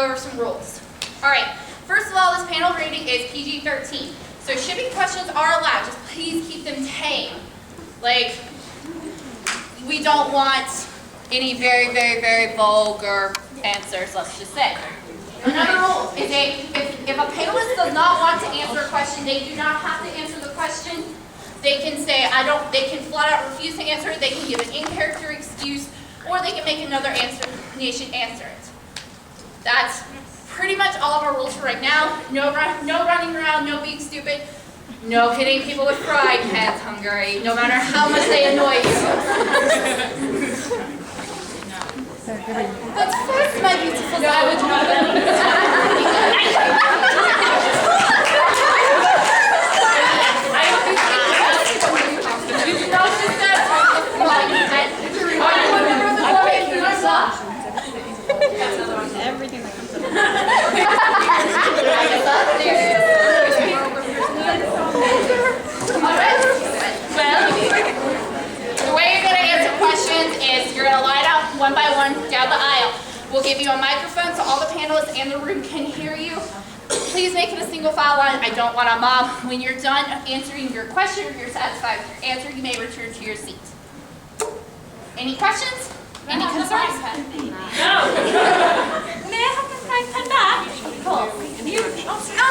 over some rules. All right, first of all, this panel rating is PG-13. So shipping questions are allowed, just please keep them tame. Like, we don't want any very, very, very vulgar answers, let's just say. Another rule is if a panelist does not want to answer a question, they do not have to answer the question. They can say, they can flat out refuse to answer it, they can give an in-character excuse, or they can make another explanation answer it. That's pretty much all of our rules for right now. No running around, no being stupid, no hitting people with frying pans, Hungary, no matter how much they annoy you. But first, my beautiful language everything that comes up. Well, the way you're going to answer questions is you're going to line up one by one down the aisle. We'll give you a microphone so all the panelists and the room can hear you. Please make it a single file line. I don't want a mob. When you're done answering your question or you're satisfied with your answer, you may return to your seat. Any questions? Any concerns? No. May I have the frying pan back? Oh,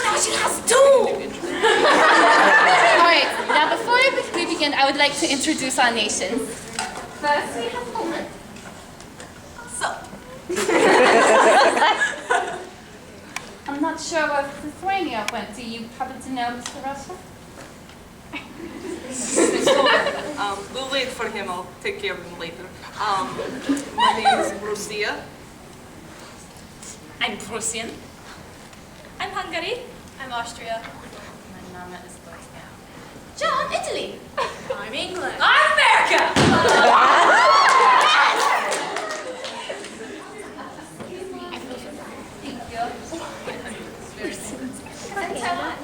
no, she has two. All right, now before we begin, I would like to introduce our nations. First, we have Butler. So. I'm not sure where Lithuania went. Do you happen to know, Mr. Russell? We'll wait for him. I'll take care of him later. My name is Lucia. I'm Prussian. I'm Hungary. I'm Austria. My mama is Bosnia. John, Italy. I'm England. I'm America. And Taiwan.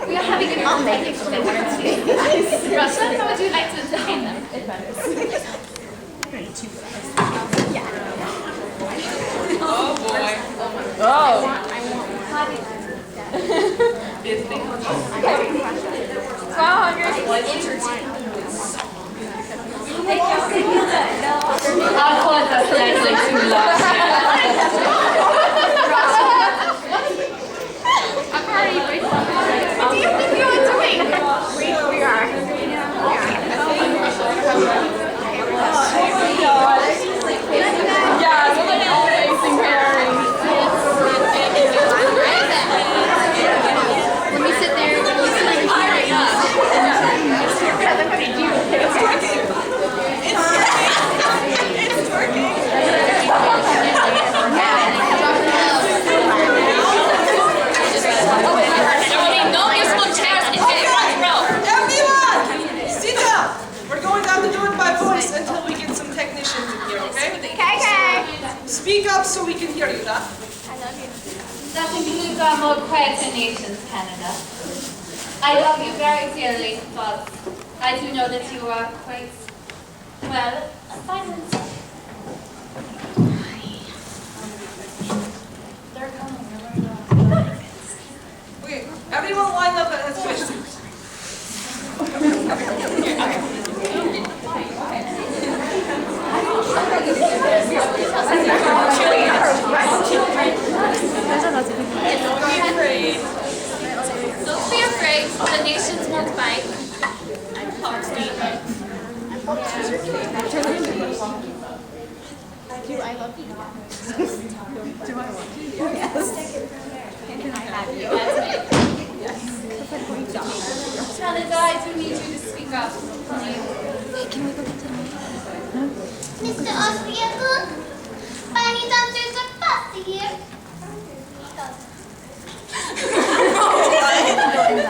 We are having an all-day Russia, how would you like to entertain them? Oh boy. Oh. What do you think you are doing? We are. Yeah, we're like all facing Harry. Let me sit there. Everyone, sit up. We're going to have to do it by voice until we get some technicians in here, okay? Okay. Speak up so we can hear you, Doc. That concludes our more quieter nations, Canada. I love you very dearly, but I do know that you are quite, well, silent. They're coming. Okay, everyone line up and has questions. Don't be afraid. The nations won't bite. Do I love you? Do I want you? Yes. Can I have you? Yes. Canada, I do need you to speak up. Can we go get to the meeting? Mr. Austrian, by any chance there's a pasta here?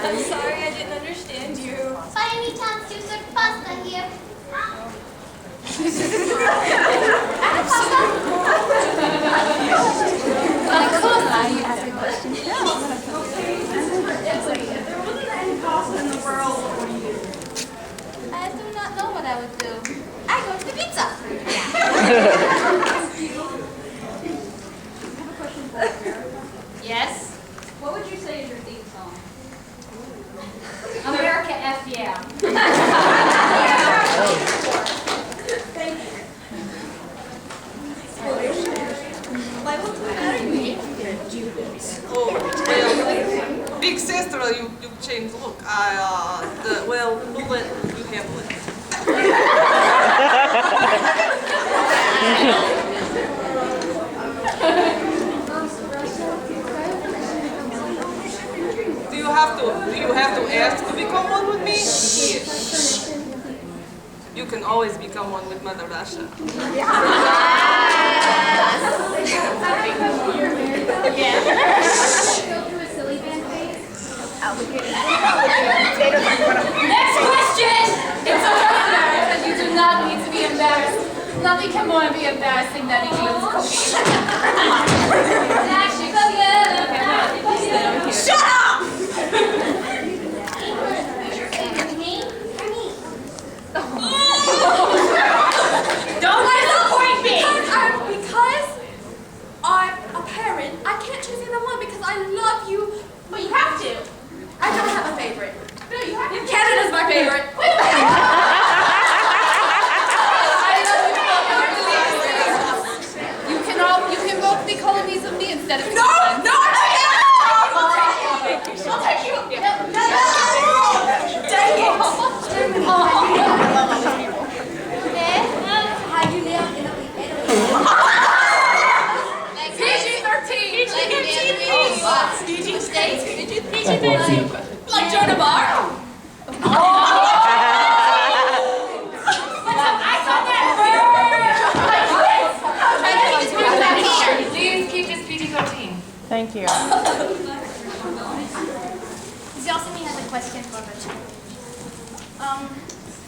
I'm sorry I didn't understand you. By any chance you serve pasta here? You ask a question. If there wasn't any pasta in the world, what would you do? I do not know what I would do. I go to the pizza. Yes? What would you say is your theme song? America F yeah. Oh, well, big sister, you changed look. Well, we'll let you handle it. Do you have to ask to become one with me? Yes. You can always become one with Mother Russia. Next question! It's okay, because you do not need to be embarrassed. Nothing can more be embarrassing than eating cookies. Shut up! Don't disappoint me! Because I'm a parent, I can't choose either one because I love you. But you have to. I don't have a favorite. No, you have to. Canada's my favorite. You can both be colonies of me instead of No, I can't! I'll take you. Dang it! PG-13. Like Joan of Arc? Please keep this PG-13. Thank you. Josemy has a question for Richard.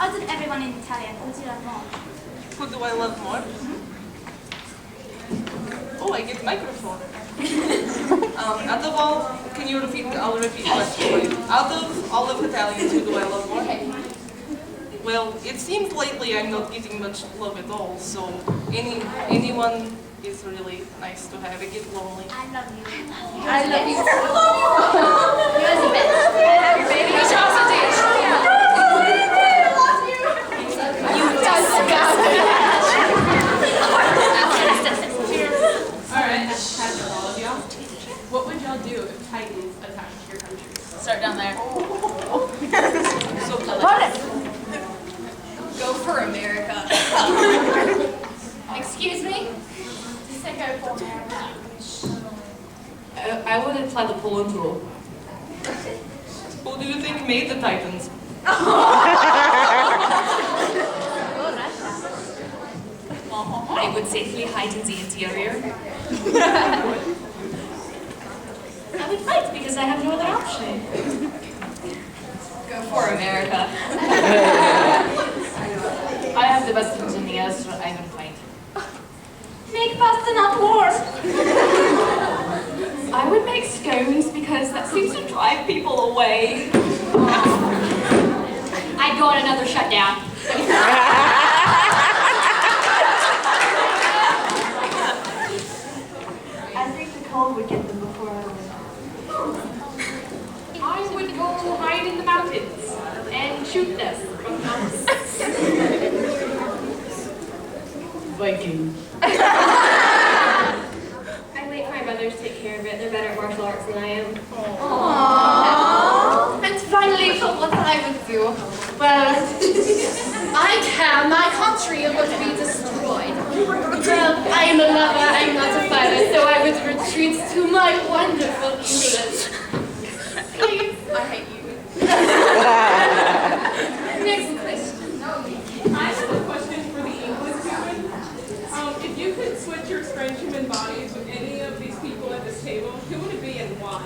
Out of everyone in Italian, who do you love more? Who do I love more? Oh, I get microphone. Out of all, can you repeat? I'll repeat the question for you. Out of all of Italians, who do I love more? Well, it seems lately I'm not getting much love at all, so anyone is really nice to have. I get lonely. I love you. I love you. You as a bit? Baby, you should also dance. Alright, that's for all of y'all. What would y'all do if Titans attacked your country? Start down there. So Go for America. Excuse me? You say go for America. I would apply the Poland rule. who do you think made the Titans? I would safely hide in the interior. I would fight because I have no other option. Go for America. I have the best engineers, so I would fight. Make pasta, not war. I would make scones because that seems to drive people away. I'd go on another shutdown. I think the cold would get them before I would. I would go hide in the mountains and shoot them from the mountains. Viking. I wait for my brothers to take care of it. They're better at martial arts than I am. And finally, for what I would do, well, my country would be destroyed. Well, I am a lover, I'm not a fighter, so I would retreat to my wonderful England. Please. I hate you. Next question. I have a question for the English student. If you could switch your strange human bodies with any of these people at this table, who would it be and why?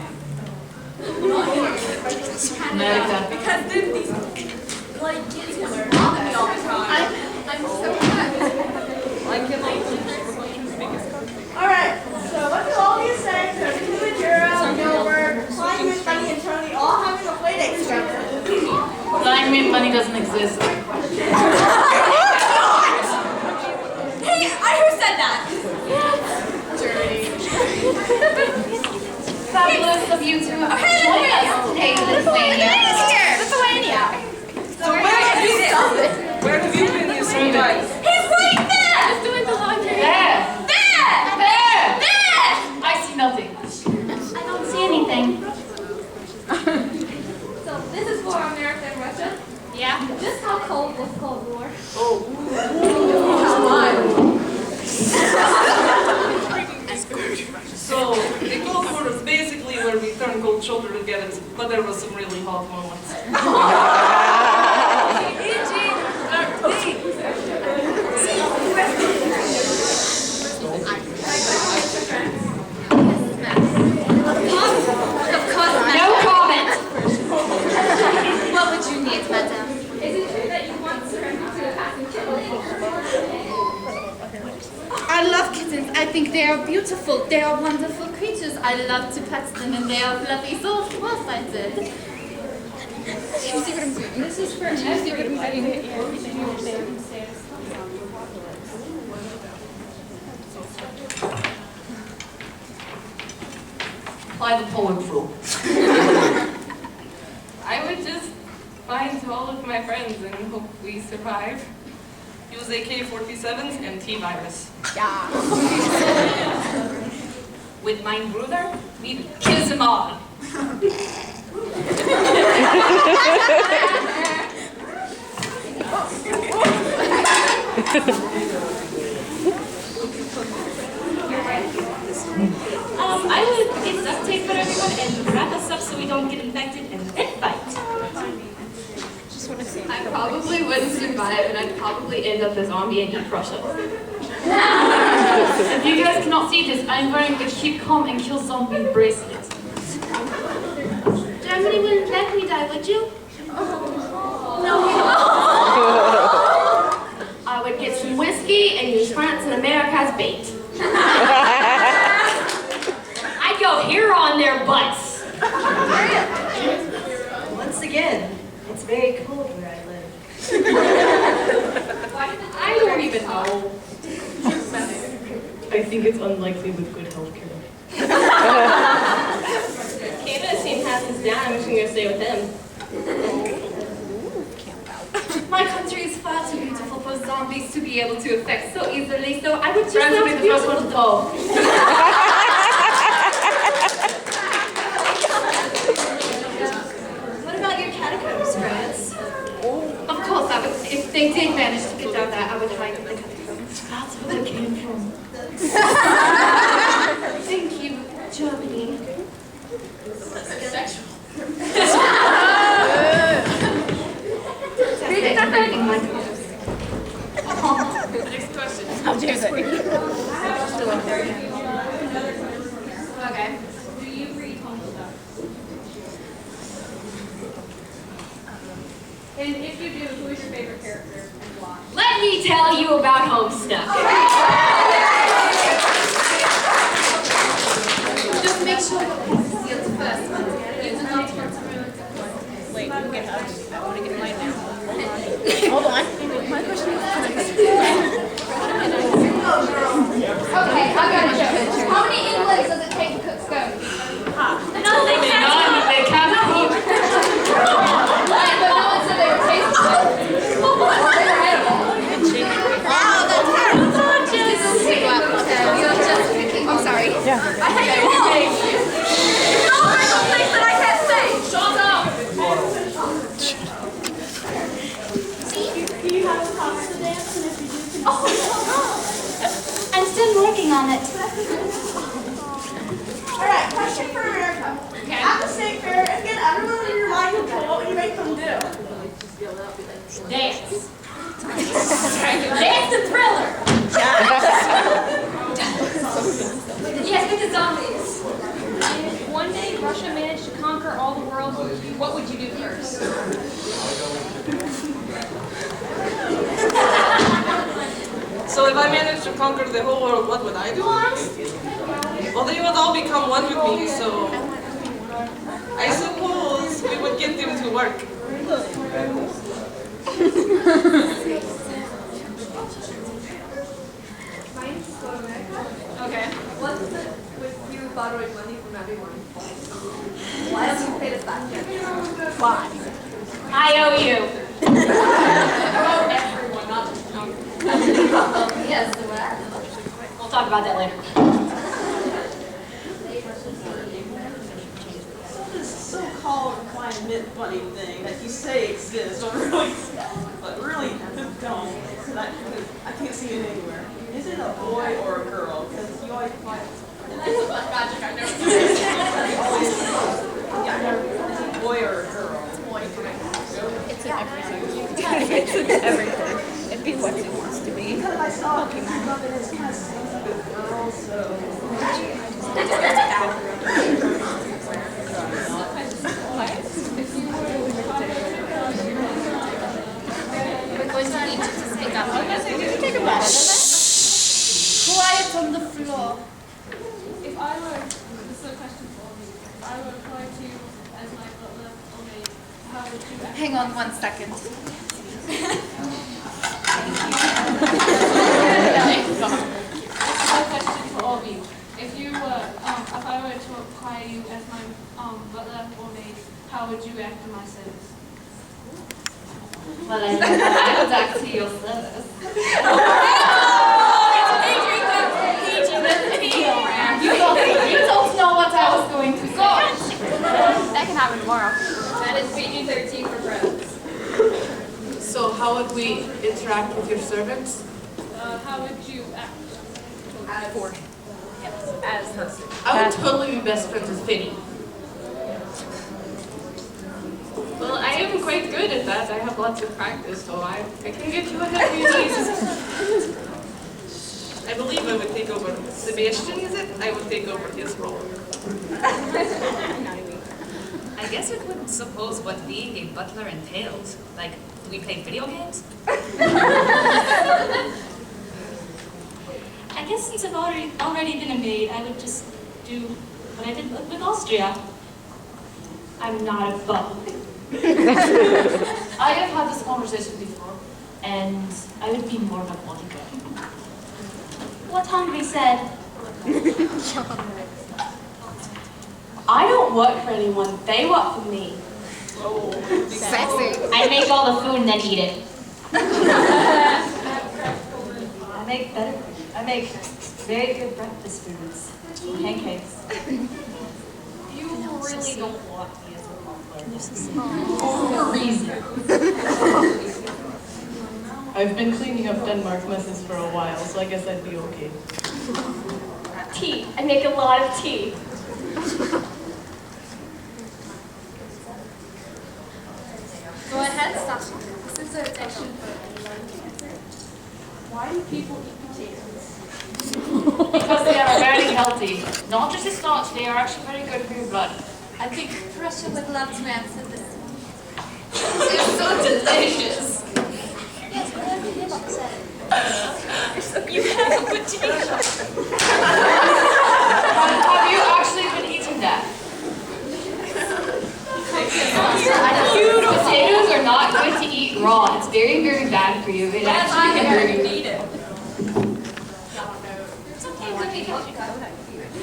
Canada. Because then these like kids will bother me all the time. I'm so glad. Alright, so what do all these say to you and Jura, Gilbert, Simon, Bunny, and Tony all having a play date together? Time and money doesn't exist. Hey, who said that? Fabulous of you to join us today, Lithuania. Lithuania. So where have you been this whole time? He's right there! Just doing the laundry. There! There! There! I see nothing. I don't see anything. So this is for America and Russia. Yeah. Just how cold was Cold War? So the Cold War is basically where we turn cold shoulder to get it, but there was some really hot moments. No comment. What would you need, madam? Is it true that you once surrendered to a passing kitten? I love kittens. I think they are beautiful. They are wonderful creatures. I love to pet them and they are fluffy. So of course I did. This is for everybody. Apply the poem rule. I would just find all of my friends and hope we survive. Use AK-47s and T-virus. With my brother, we kill them all. I would get duct tape for everyone and wrap us up so we don't get infected and then fight. I probably wouldn't survive, and I'd probably end up a zombie and eat Russia. If you guys cannot see this, I'm wearing a keep calm and kill zombie bracelet. Germany wouldn't let me die, would you? I would get some whiskey and use France and America as bait. I'd go here on their butts. Once again, it's very cold where I live. I don't even know. I think it's unlikely with good health care. Canada's seen passes down. I'm just gonna go stay with him. My country is far too beautiful for zombies to be able to affect so easily, so I would just France will not be the first one to fall. What about your catacombs, France? Of course, I would, if they did manage to get down there, I would hide in the catacombs. That's where they came from. Thank you, Germany. Sexual. Next question. Okay. Do you read home stuff? And if you do, who is your favorite character and why? Let me tell you about Homestuck. Just make sure your piece is sealed first. You do not want to ruin the Wait, you get up. I want to get mine now. Hold on. My question is Okay, I got it. How many inlays does it take to cook scones? Nothing. None, they can't cook. But no one said they were tasty. You're just picking. I'm sorry. I hate you all! Don't bring up things that I can't say! Shut up! Do you have a pasta dance? And if you do, I'm still working on it. Alright, question for America. At the state fair, if you had everyone in your mind control, what would you make them do? Dance. Dance the Thriller. Yes, with the zombies. If one day Russia managed to conquer all the world, would you What would you do first? So if I managed to conquer the whole world, what would I do first? Well, they would all become one with me, so I suppose we would get them to work. Okay. What's it with you borrowing money from everyone? Why don't you pay this back yet? Why? I owe you. Everyone, not Yes, what? We'll talk about that later. This so-called climate buddy thing that you say exists, but really don't. I can't see it anywhere. Is it a boy or a girl? Because you always find Magic, I know. is it a boy or a girl? Everything. It'd be what it wants to be. Because I saw it, it's kind of same with girls, so. We're going to need you to speak up. Take a bath. Quiet on the floor. If I were, this is a question for all of you. If I were applied to you as my butler or maid, how would you act? Hang on 1 second. This is a question for all of you. If you were, if I were to apply you as my butler or maid, how would you act in my service? Well, I would act to your service. You don't know what I was going to say. That can happen tomorrow. That is PG-13 for friends. So how would we interact with your servants? How would you act? I would totally be best friends with Finny. Well, I am quite good at that. I have lots of practice, so I can get you ahead of your knees. I believe I would take over. Sebastian, is it? I would take over his role. I guess it would suppose what being a butler entails. Like, do we play video games? I guess since I've already been a maid, I would just do what I did with Austria. I'm not a bum. I have had this conversation before, and I would be more of a bodyguard. What Hungry said. I don't work for anyone, they work for me. Sexy. I make all the food and then eat it. I make very good breakfast foods. Pancakes. You really don't want me as a butler. For a reason. I've been cleaning up Denmark messes for a while, so I guess I'd be okay. Tea. I make a lot of tea. Go ahead, Sasha. This is a question for why do people eat potatoes? Because they are very healthy. Not just a starch, they are actually very good for your blood. I think Russia would love to answer this. It's so delicious. Yes, whatever you said. You have a potato. Have you actually been eating that? Potatoes are not good to eat raw. It's very, very bad for you. It actually can hurt you. Need it.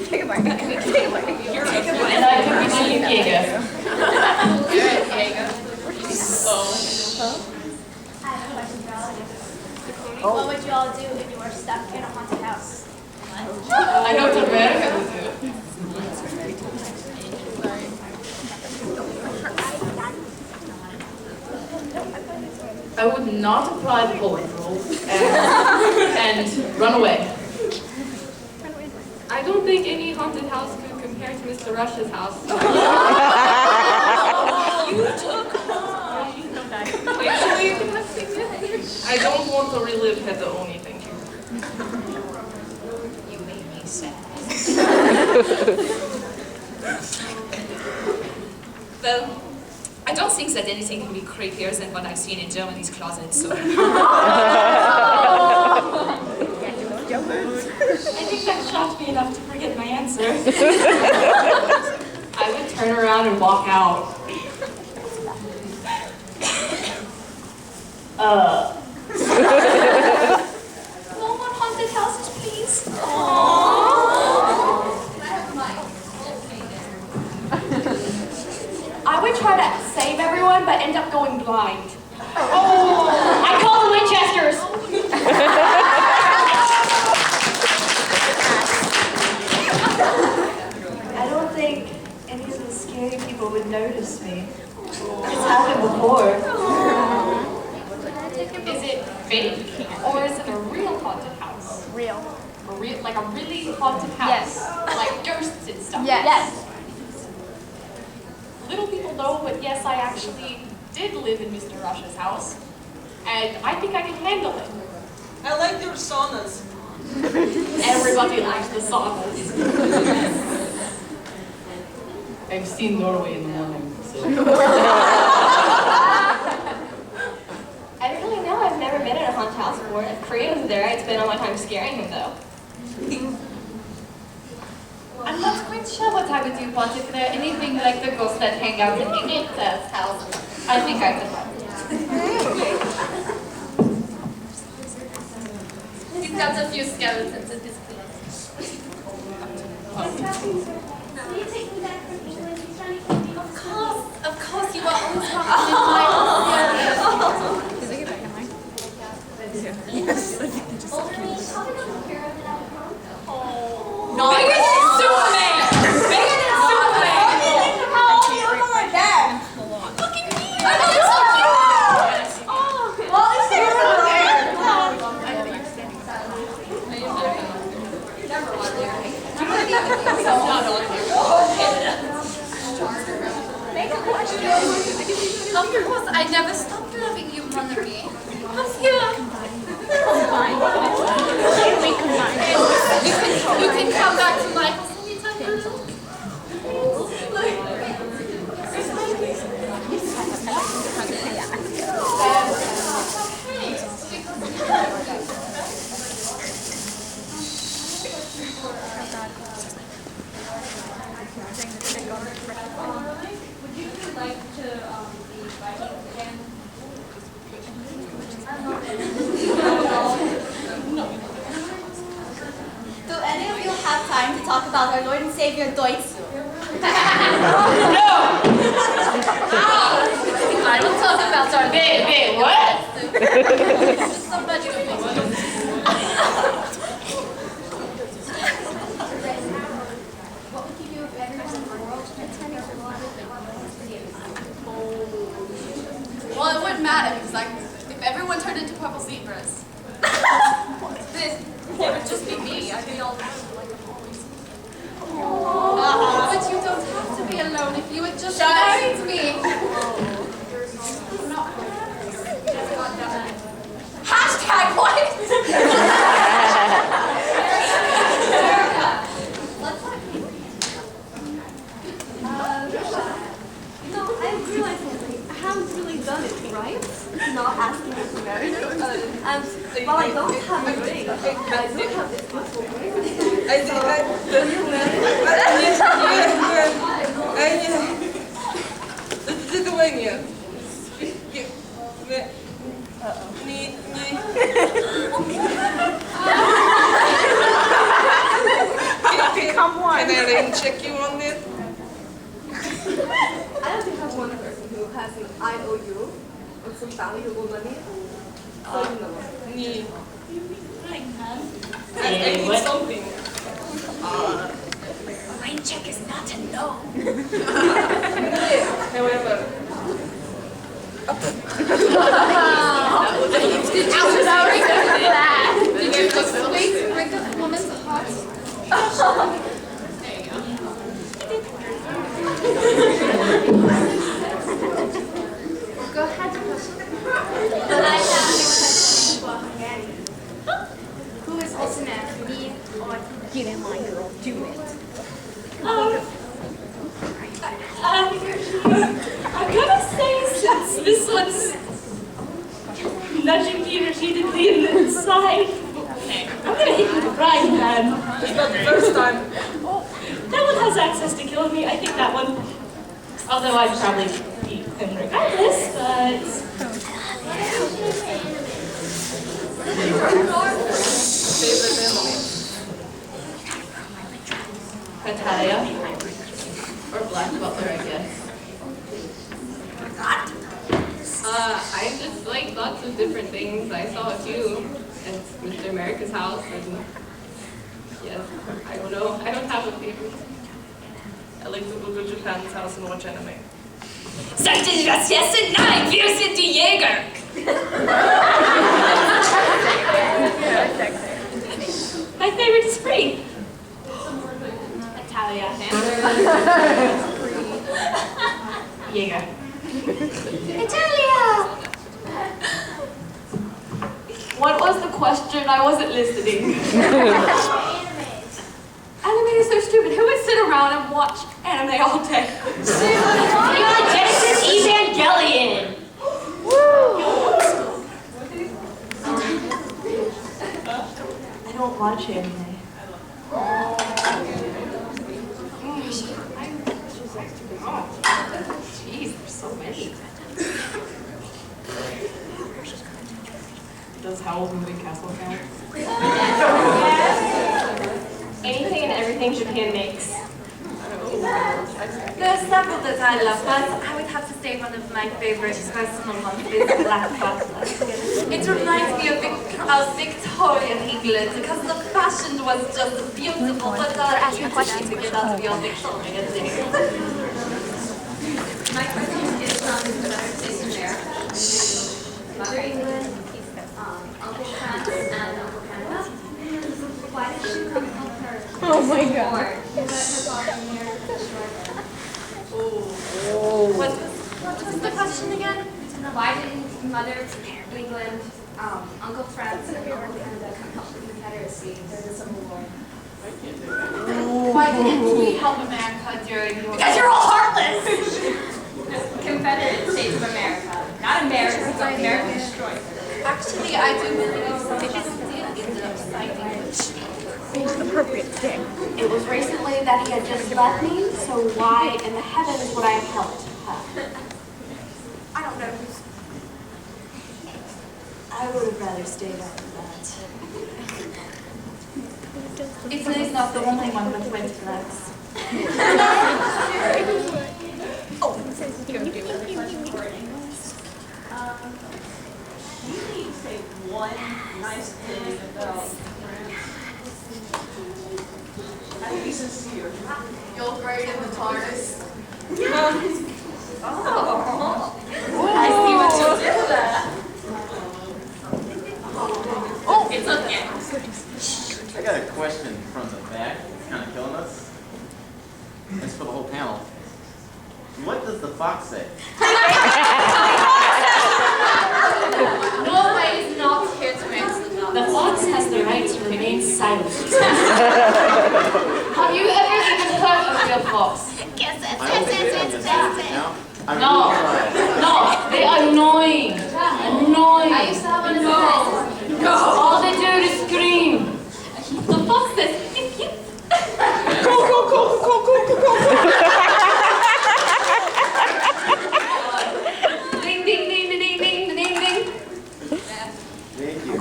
Take a bite. And I could be seeing Diego. I have a question for all of you. What would you all do if you were stuck in a haunted house? I know what America would do. I would not apply the poet rule and run away. I don't think any haunted house could compare to Mr. Rush's house. I don't want to relive Hetalia, thank you. You made me sad. Well, thinks that anything can be creepier than what I've seen in Germany's closets, so. I think that shocked me enough to forget my answer. I would turn around and walk out. No more haunted houses, please. I would try to save everyone, but end up going blind. I call the Winchesters. I don't think any of the scary people would notice me. It's happened before. Is it fake, or is it a real haunted house? Real. Like a really haunted house? Yes. Like ghosts and stuff? Yes. Little people know, but yes, I actually did live in Mr. Rush's house, and I think I can handle it. I like your saunas. Everybody likes the saunas. I've seen Norway in the morning, so. I don't really know. I've never been in a haunted house before. If Korea was there, I'd spend all my time scaring him, though. I'm not quite sure what I would do, but if they're anything like the ghosts that hang out in Ingrid's house, I think I could help. He's got a few skeletons in his closet. Of course, you are always welcome in my home. Did they get back in line? Yes. No, Bigger than Superman! Bigger than Superman! How old do you look on my dad? Look at me! I know, you're so cute! Well, it's bigger than Of course, I never stopped loving you, Monnery. Come here. You can come back to my house anytime you Would you like to be Vikings again? Do any of you have time to talk about our Lord and Savior Deutsch? I will talk about our Wait, what? Somebody will What would you do if everyone in the world attended the Well, it wouldn't matter because if everyone turned into purple zebras, it would just be me. I'd be all like but you don't have to be alone if you would just find me. Hashtag what? No, I realized something. I haven't really done it, right? Not asking you to marry me. Well, I don't have a ring. I do have this beautiful ring. Will you marry me? Зацитывание. Come on. Can I rain check you on this? I also have one person who has an IOU and some valuable money. So you know. I need something. Rain check is not a no. However, Did you just wait to break a woman's heart? Go ahead. But I have a question for Hungary. Who is Osman, me or Get in line, girl. Do it. I'm gonna say me repeatedly inside. I'm gonna hit you with a frying pan. It's not the first time. That one has access to killing me. I think that one. Although I'd probably beat him regardless, but. Favorite animal? Hetalia. Or Black Butler, I guess. I just like lots of different things. I saw a few at Mr. America's house, and yes, I don't know. I don't have a favorite. I like to go to Japan's house and watch anime. Sagte das jetzt? Nein, wir sind die Jäger! My favorite is free. Hetalia. Jäger. Hetalia! What was the question? I wasn't listening. Anime is so stupid. Who would sit around and watch anime all day? Genesis Evangelion! I don't watch anime. Jeez, there's so many. Does Howl's Moving Castle count? Anything and everything Japan makes. There are several that I love, but I would have to say one of my favorite personal ones is Black Butler. It reminds me of Victorian England because the fashion was just beautiful, but you question to get out of your Victorian days. My question is from America. Mother England, Uncle France, and Uncle Canada. Why did she come from her? Oh my god. What was the question again? Why didn't Mother England, Uncle France, and Uncle Canada come help the Confederacy during the Civil War? Why didn't we help America during the war? Because you're all heartless! Confederate States of America. Not America, but America destroyed. Actually, I do believe something ended up citing Appropriate thing. It was recently that he had just left me, so why in the heavens would I have helped her? I don't know. I would have rather stayed out of that. Italy's not the only one with white flags. You need to say one nice thing about France. And be sincere. you'll grade in the TARDIS. I see what you did there. It's okay. I got a question from the back. It's kind of killing us. It's for the whole panel. What does the fox say? Norway is not here to answer that. The fox has the right to remain silent. Have you ever even heard of real fox? No, they are annoying. Annoying. I used to have a No. All they do is scream. The fox says, ding, ding, ding, ding, ding, ding, ding, ding. Thank you.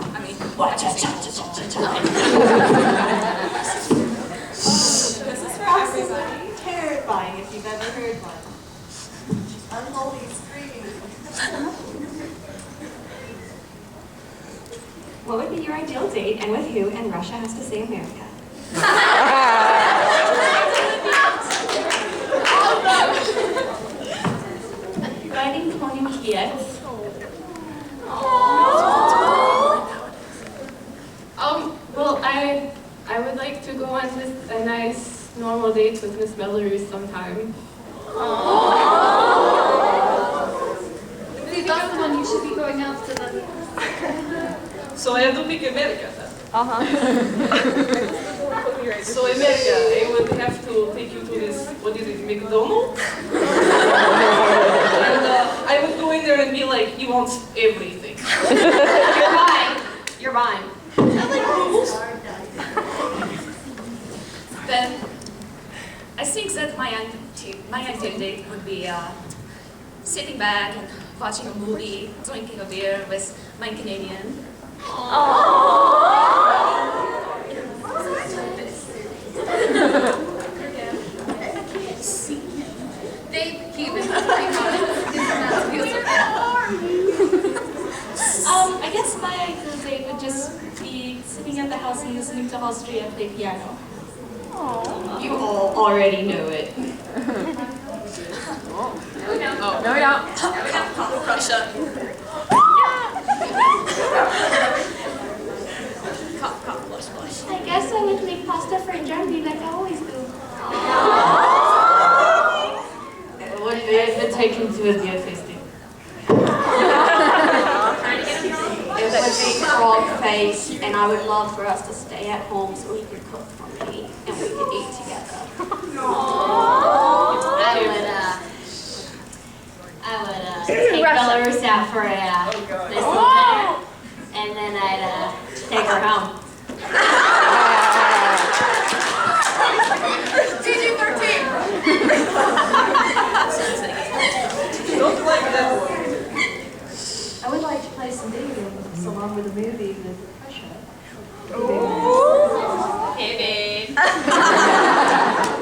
This is for everybody. Terrifying if you've ever heard one. Unholy screaming. What would be your ideal date, and with who, and Russia has to say America? Riding pony Kiev. Well, I would like to go on this a nice normal date with Miss Belarus sometime. Maybe that's the one you should be going after them. So I have to pick America then. So America, I would have to take you to this, what is it, McDonald's? And I would go in there and be like, he wants everything. You're mine. Then I think that my ideal date would be sitting back and watching a movie, drinking a beer with my Canadian. I guess my ideal date would just be sitting at the house and listening to Austria play piano. You all already know it. No, we don't. Russia. I guess I would make pasta for Germany like I always do. It would be taken to a beer tasting. It would be frog face, and I would love for us to stay at home so he could cook for me and we could eat together. I would take Belarus out for a nice little dinner, and then I'd take her home. Don't like that one. I would like to play some video games along with the movie with Russia. Hey, babe.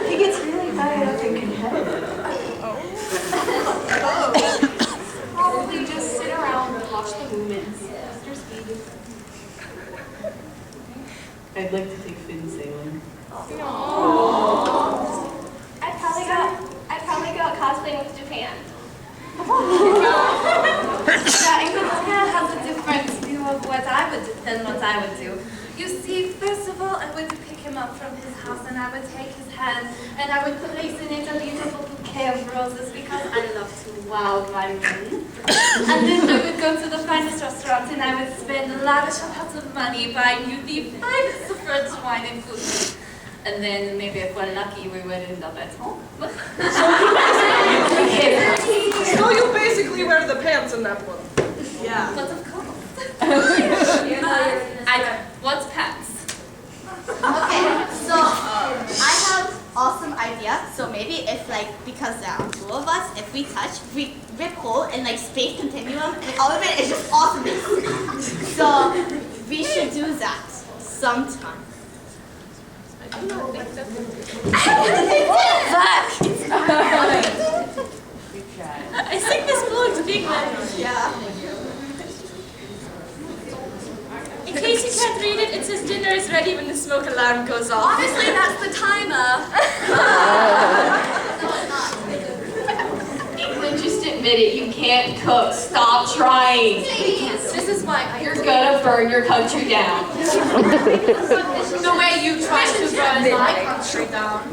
He gets really fired up and competitive. Probably just sit around and watch the movements. Mr. Speed. I'd like to take fin sailing. I'd probably go cosplaying with Japan. Yeah, England kind of has a different view of what I would do. You see, first of all, I would pick him up from his house and I would take his hand and I would place in it a beautiful bouquet of roses because I love to wow my men. And then we would go to the finest restaurant and I would spend lavish amounts of money buying you the finest of French wine and food. And then maybe if we're lucky, we would end up at home. So you basically wear the pants in that one. Yeah. But of course. What's pets? Okay, so I have awesome idea. So maybe if because there are two of us, if we touch, we rip hole in space continuum, and all of it is just awesomeness. So we should do that sometime. I think this belongs to Big Man. Yeah. In case you can't read it, it says dinner is ready when the smoke alarm goes off. Honestly, that's the timer. England, just admit it. You can't cook. Stop trying. This is why You're gonna burn your country down. the way you try to burn my country down.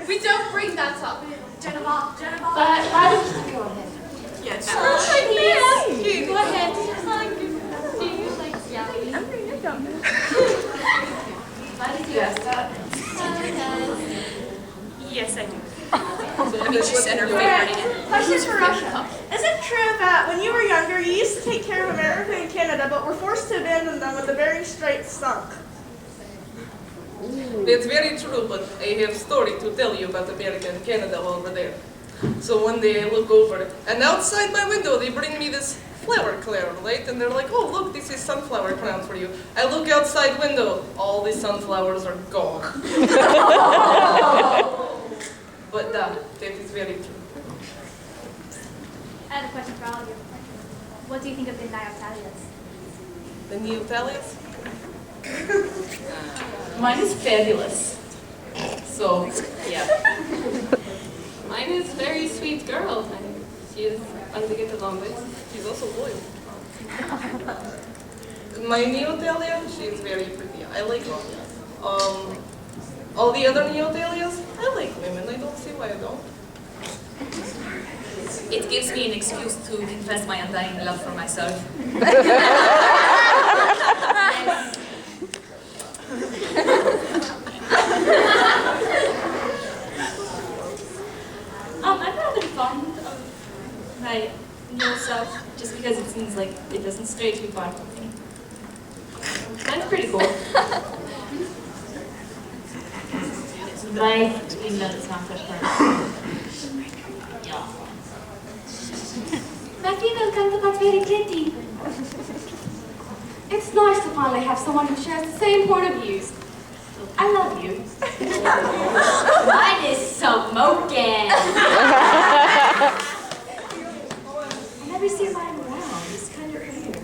We don't bring that up. Jennifer. But how did you go ahead? Yes. Go ahead. Do you like yelling? Why did you ask that? Yes, I do. Question for Russia. Is it true that when you were younger, you used to take care of America and Canada, but were forced to abandon them when the Bering Strait sunk? That's very true, but I have a story to tell you about America and Canada while we're there. So one day I look over, and outside my window they bring me this flower crown, right? And they're like, oh look, this is sunflower crown for you. I look outside window, all the sunflowers are gone. But that is very true. I have a question for all of you. What do you think of the Neotalians? The Neotalians? Mine is fabulous. So, yeah. Mine is a very sweet girl, and she is fun to get along with. She's also loyal. My Neotalia, she's very pretty. I like her. All the other Neotalias, I like women. I don't see why I don't. It gives me an excuse to confess my undying love for myself. I'm having fun. my real self just because it seems like it doesn't stray too far from me. That's pretty cool. My email is not confirmed. My female counterpart's very pretty. It's nice to finally have someone who shares the same point of views. I love you. Mine is smoking. I never see mine around. It's kind of weird.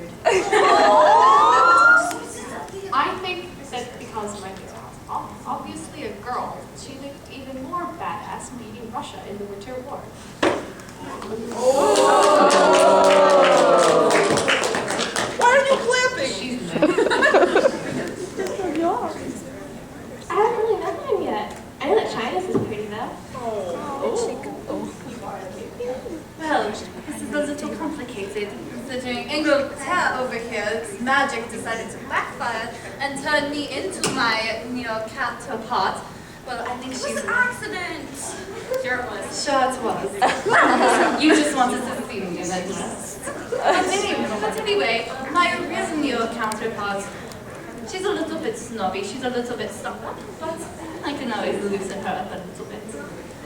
I think that because Mike is obviously a girl, she looked even more badass beating Russia in the Winter War. Why are you clapping? I haven't really met him yet. I know that China's is pretty though. Well, this is a little complicated, considering Inglaterra over here's magic decided to backfire and turn me into my counterpart. Well, I think she's an accident. Sure it was. Sure it was. You just wanted to see me, and I just. But anyway, my real counterpart, she's a little bit snobby, she's a little bit stubborn, but I can always loosen her up a little bit.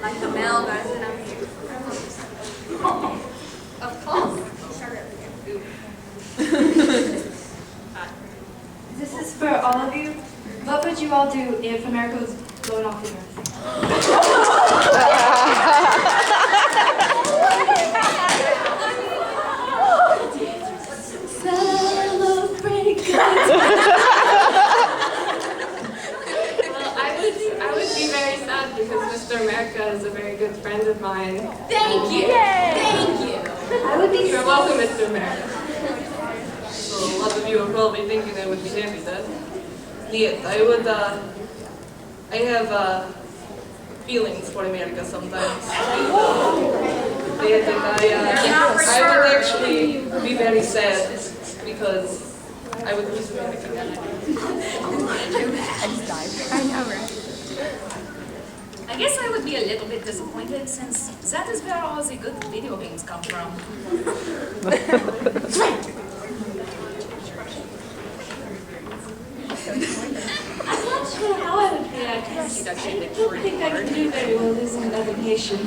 Like the male version of you. Of course. This is for all of you. What would you all do if America was blown off the earth? I would be very sad because Mr. America is a very good friend of mine. Thank you! Thank you! I would be You're welcome, Mr. America. So a lot of you are probably thinking I would be happy then. Yet, I have feelings for America sometimes. Yet, I would actually be very sad because I would lose America. I guess I would be a little bit disappointed since that is where all the good video games come from. I'm not sure how I would react. I don't think I could do very well losing another nation.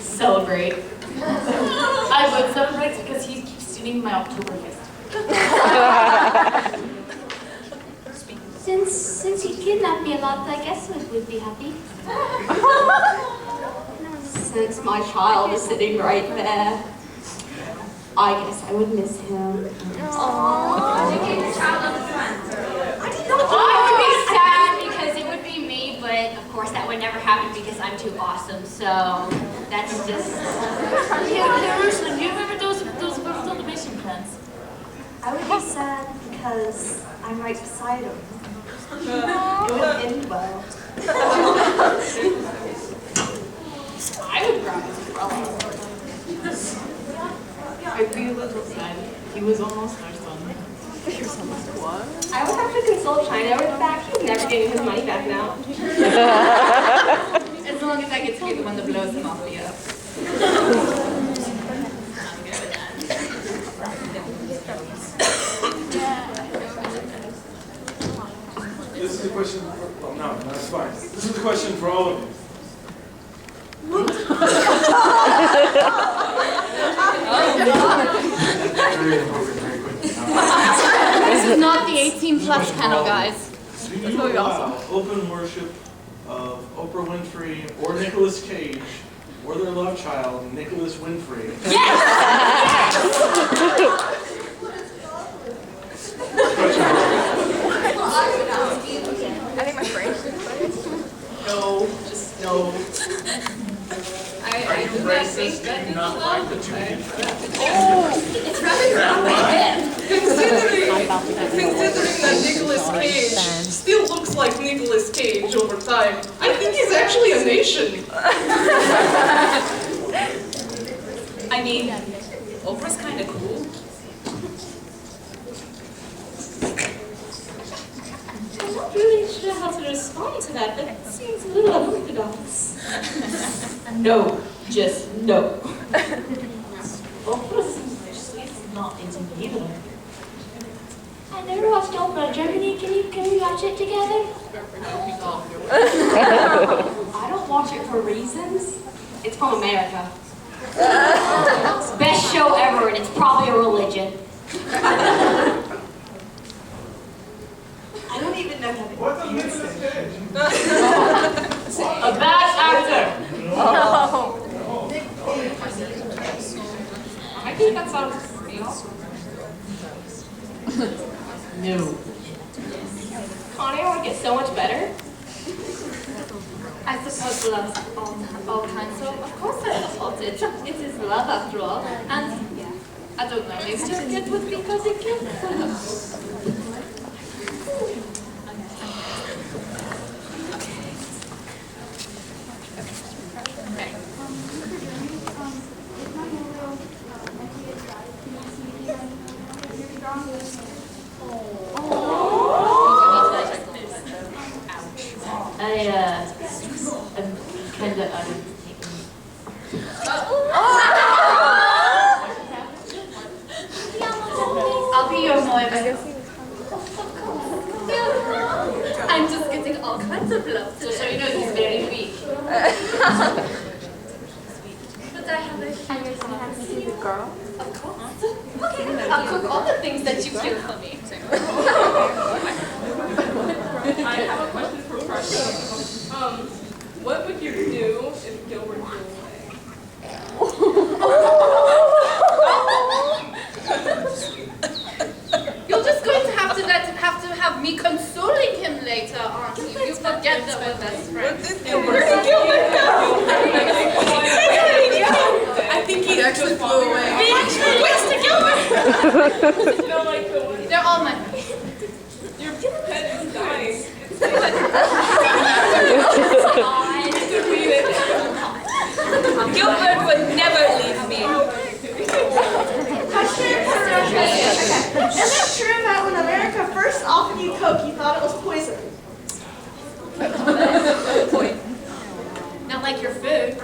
Celebrate. I would celebrate because he keeps stealing my Oktoberfest. Since he kidnapped me a lot, I guess I would be happy. Since my child is sitting right there, I guess I would miss him. Aww. Did you keep the child on the front? I would be sad because it would be me, but of course that would never happen because I'm too awesome. So that's just. Yeah, Ursula, do you remember those fulfilled the mission plans? I would be sad because I'm right beside him. It would end well. I would promise as well. I'd be a little sad. He was almost our son. I would have to console China over the fact he's never getting his money back now. As long as I get to be the one that blows him off the earth. This is a question for, well, no, that's fine. This is a question for all of you. This is not the 18 plus panel, guys. Do you allow open worship of Oprah Winfrey or Nicolas Cage or their love child, Nicholas Winfrey? Yes! I think my brain. No, just no. I do not think that is allowed. It's rubbing around my head. Considering that Nicolas Cage still looks like Nicolas Cage over time, I think he's actually a nation. I mean, Oprah's kind of cool. I'm not really sure how to respond to that. That seems a little unorthodox. No, just no. Opera seems not into either. I never watched opera. Germany, can we watch it together? I don't watch it for reasons. It's from America. It's the best show ever, and it's probably a religion. I don't even know how to answer. A bad actor. I think that sounds real. No. Connie, I would get so much better. I suppose love's all kinds of course I suppose it. It is love after all. And yeah, I don't know, maybe just it would be because it can. I'm kind of out of I'll be your Moira. I'm just getting all kinds of love. so you know he's very weak. But I have a huge girl. Of course. Okay, I'll cook all the things that you kill for me. I have a question for Parker. What would you do if Gilbert flew away? You're just going to have to have me consoling him later, aren't you? You forget that we're best friends. I think he actually flew away. Where's the Gilbert? No, like the one. They're all my. Your pet is dying. Gilbert would never leave me. Question for Roger. Is it true that when America first offered you Coke, you thought it was poison? Not like your food.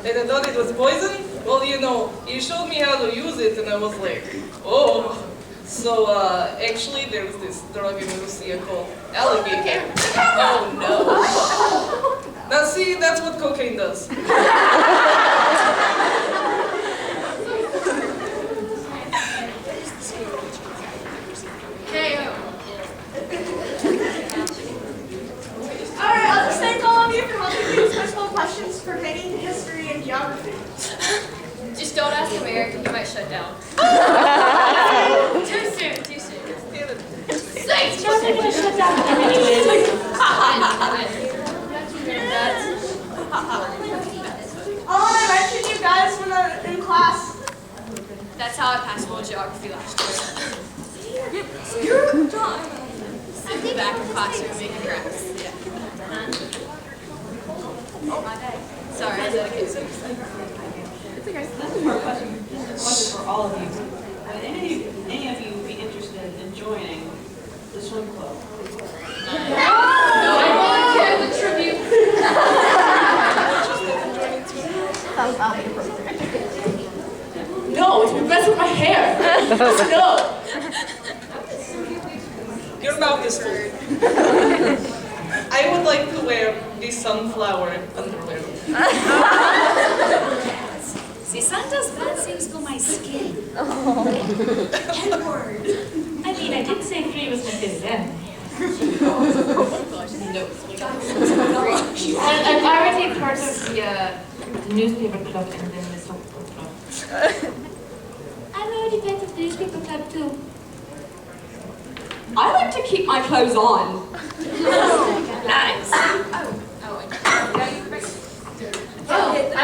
And I thought it was poison? Well, you know, he showed me how to use it and I was like, oh. So, actually there's this drug in Lucia called alligator. Oh no. Now see, that's what cocaine does. Okay. Alright, I'll just thank all of you for helping me with personal questions pertaining to history and geography. Just don't ask American, you might shut down. Too soon, too soon. Thanks, You're going to shut down anyways. Oh, and I mentioned you guys when I was in class. That's how I passed world geography last year. Sit in the back of classroom making cracks. Yeah. Oh, my bad. Sorry, I said a kid. Question for all of you. Would any of you be interested in joining the swim club? No, I volunteer the tribute. No, it's been messing with my hair. No. Your mouth is full. I would like to wear the sunflower underwear. See, Santa's bad things to my skin. N-word. I mean, I didn't say 3 was my favorite end. And I would take part of the newspaper club and then the softball club. I'm already part of the newspaper club too. I like to keep my clothes on. Nice. I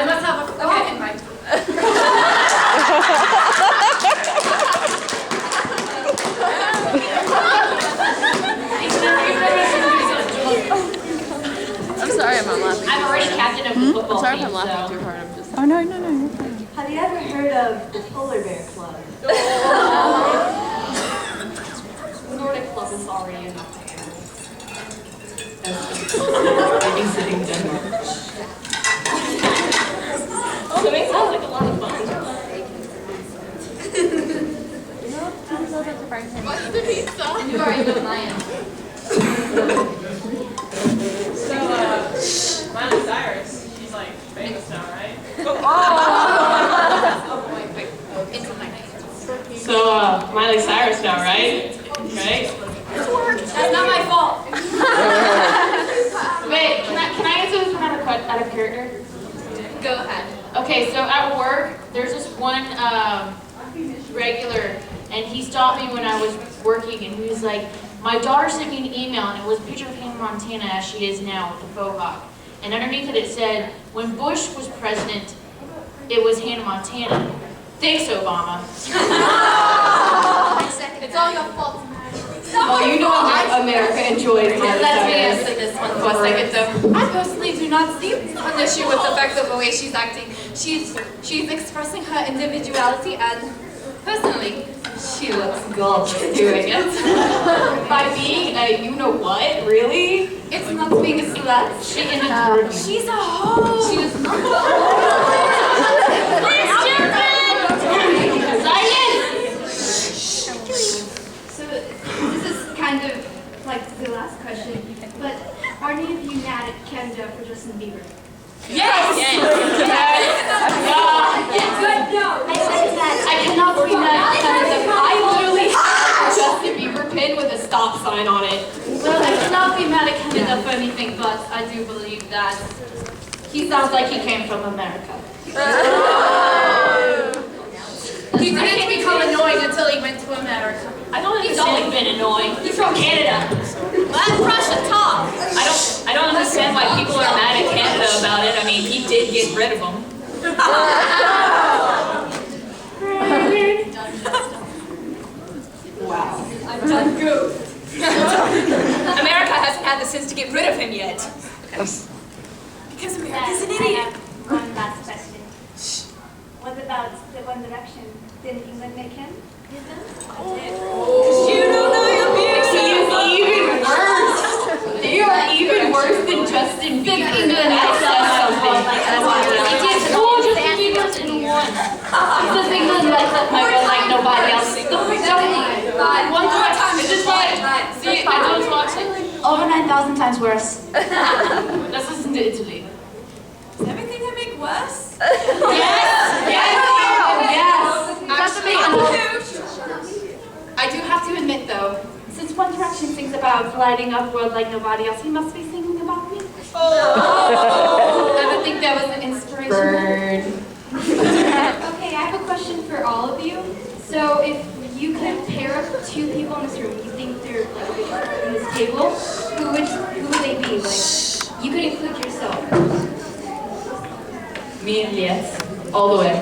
must have a okay in mind. I'm sorry, I'm not laughing. I'm already captain of the football I'm sorry team, if I'm laughing so. too hard. I'm just. Oh no, you're fine. Have you ever heard of the Polar Bear Club? The Nordic club is already enough. babysitting Denmark. Swimming sounds like a lot of fun. What's the pizza? You already know mine. So, Miley Cyrus, she's like famous now, right? So, Miley Cyrus now, right? Right? That's not my fault. Wait, can I answer this one out of character? Go ahead. Okay, so at work, there's this one regular, and he stopped me when I was working, and he was like, my daughter sent me an email, and it was a picture of Hannah Montana as she is now with the faux hawk. And underneath it said, when Bush was president, it was Hannah Montana. Thanks, Obama. It's all your fault. Oh, you know America enjoys Miley Let me Cyrus. answer this one for a second though. I personally do not see an issue with the fact of the way she's acting. She's expressing her individuality, and personally, she looks gorgeous doing it. By being a you-know-what, really? It's not being a slut. She's a hoe. She is not. Please, children! So this is kind of like the last question, but are any of you mad at Canada for Justin Bieber? Yes! But no, I cannot be mad at Canada. I literally have a Justin Bieber pin with a stop sign on it. Well, I cannot be mad at Canada for anything, but I do believe that he sounds like he came from America. He didn't become annoying until he went to America. I don't think he's always been annoying. He's from Canada. Let Russia talk. I don't understand why people are mad at Canada about it. I mean, he did get rid of them. Wow. I'm done good. America hasn't had the sense to get rid of him yet. Because America's an I idiot. have one last question. What about the One Direction? Didn't England make him? You don't know your beauty. He is even worse. They are even worse than Justin Bieber. England That says something. Oh, Justin Bieber's in one. Because England likes like nobody else. One time. Is this right? See, I don't watch it. Over 9,000 times worse. Let's listen to Italy. Is everything I make worse? I do have to admit though, since One Direction sings about lighting up world like nobody else, he must be singing about me. I would think that was an inspiration. Burn. Okay, I have a question for all of you. So if you could pair up two people in this room, you think they're like in this table, who would they be? Like, you could include yourself. Me and Liet. All the way.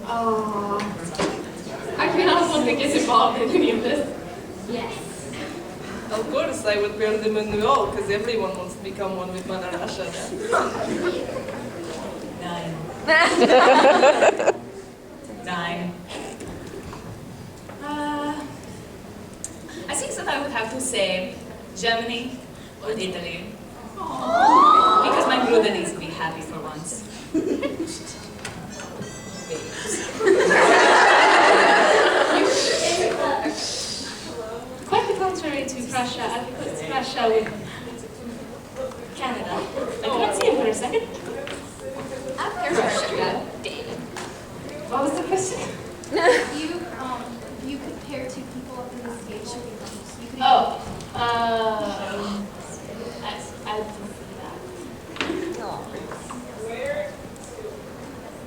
Oh. I cannot want to get involved in any of this. Yes. Of course, I would pair them in the all, because everyone wants to become one with Mother Russia. 9. 9. I think that I would have to say Germany or Italy. Because my brother needs to be happy for once. Quite the contrary to Russia. I put Russia with Canada. I can't see him for a second. What was the question? You could pair two people up in the stage. You could I didn't see that.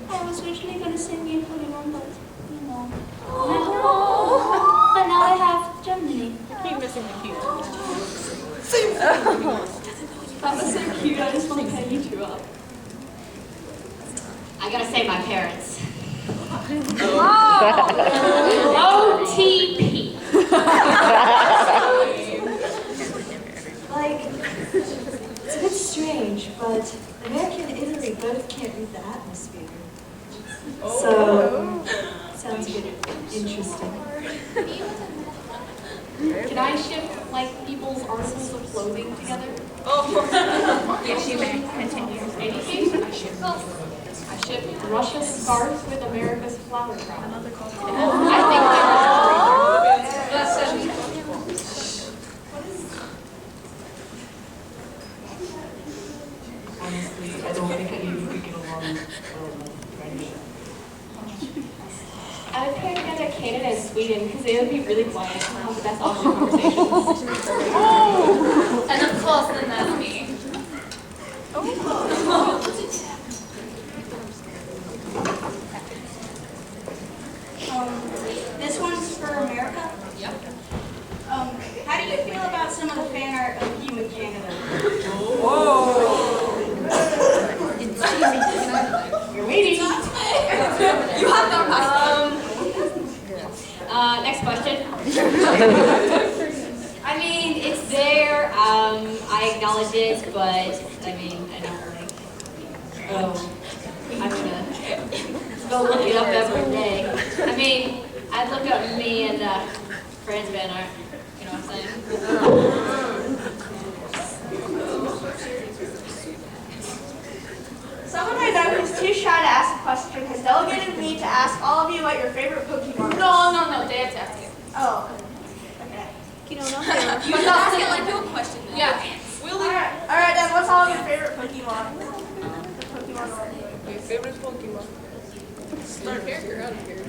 I was originally going to sing the including one, but you know. But now I have Germany. Keep missing the cute. That was so cute. I just want to pair you two up. I gotta say my parents. OTP. Like, it's a bit strange, but America and Italy both can't read the atmosphere. So, sounds a bit interesting. Can I shift like people's articles of clothing together? Yes, you may. Continue. Anything? I ship Russia's scarves with America's flower crown. I think Honestly, I don't think any of you could get along well enough friendship. I would pair together Canada and Sweden because they would be really quiet and have the best awesome conversations. And of course, then there's me. This one's for America. Yep. How do you feel about some of the fan art of you in Canada? you're waiting. You have no Next question. I mean, it's there. I acknowledge it, but I mean, I don't like. Oh, I'm gonna go look it up every day. I mean, I'd look up me and Fran's fan art. You know what I'm saying? Someone I know who's too shy to ask a question has delegated me to ask all of you what your favorite Pokemon is. No, they have to ask it. Oh. Okay. You don't know. You can ask it like a question. Then. Yeah. Alright then, what's all of your favorite Pokemon? My favorite Pokemon. Start here, you're out of here.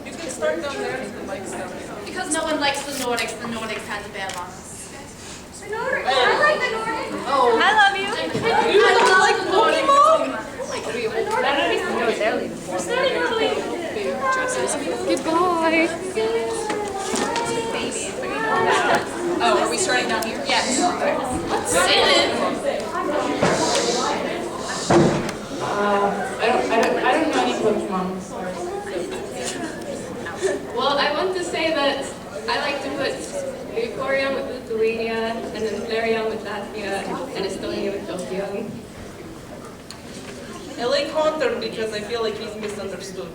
You can start down there and the mic's down there. Because no one likes the Nordics had the bad ones. I like the Nordic. Oh. I love you. I don't like Pokemon. We're starting early. Goodbye. Oh, are we starting down here? Yes. Sit in. I don't know any Pokemon. Well, I want to say that I like to put Vaporeon with Lithuania, and then Flareon with Latvia, and Estonia with Tokyo. I like Haunter because I feel like he's misunderstood.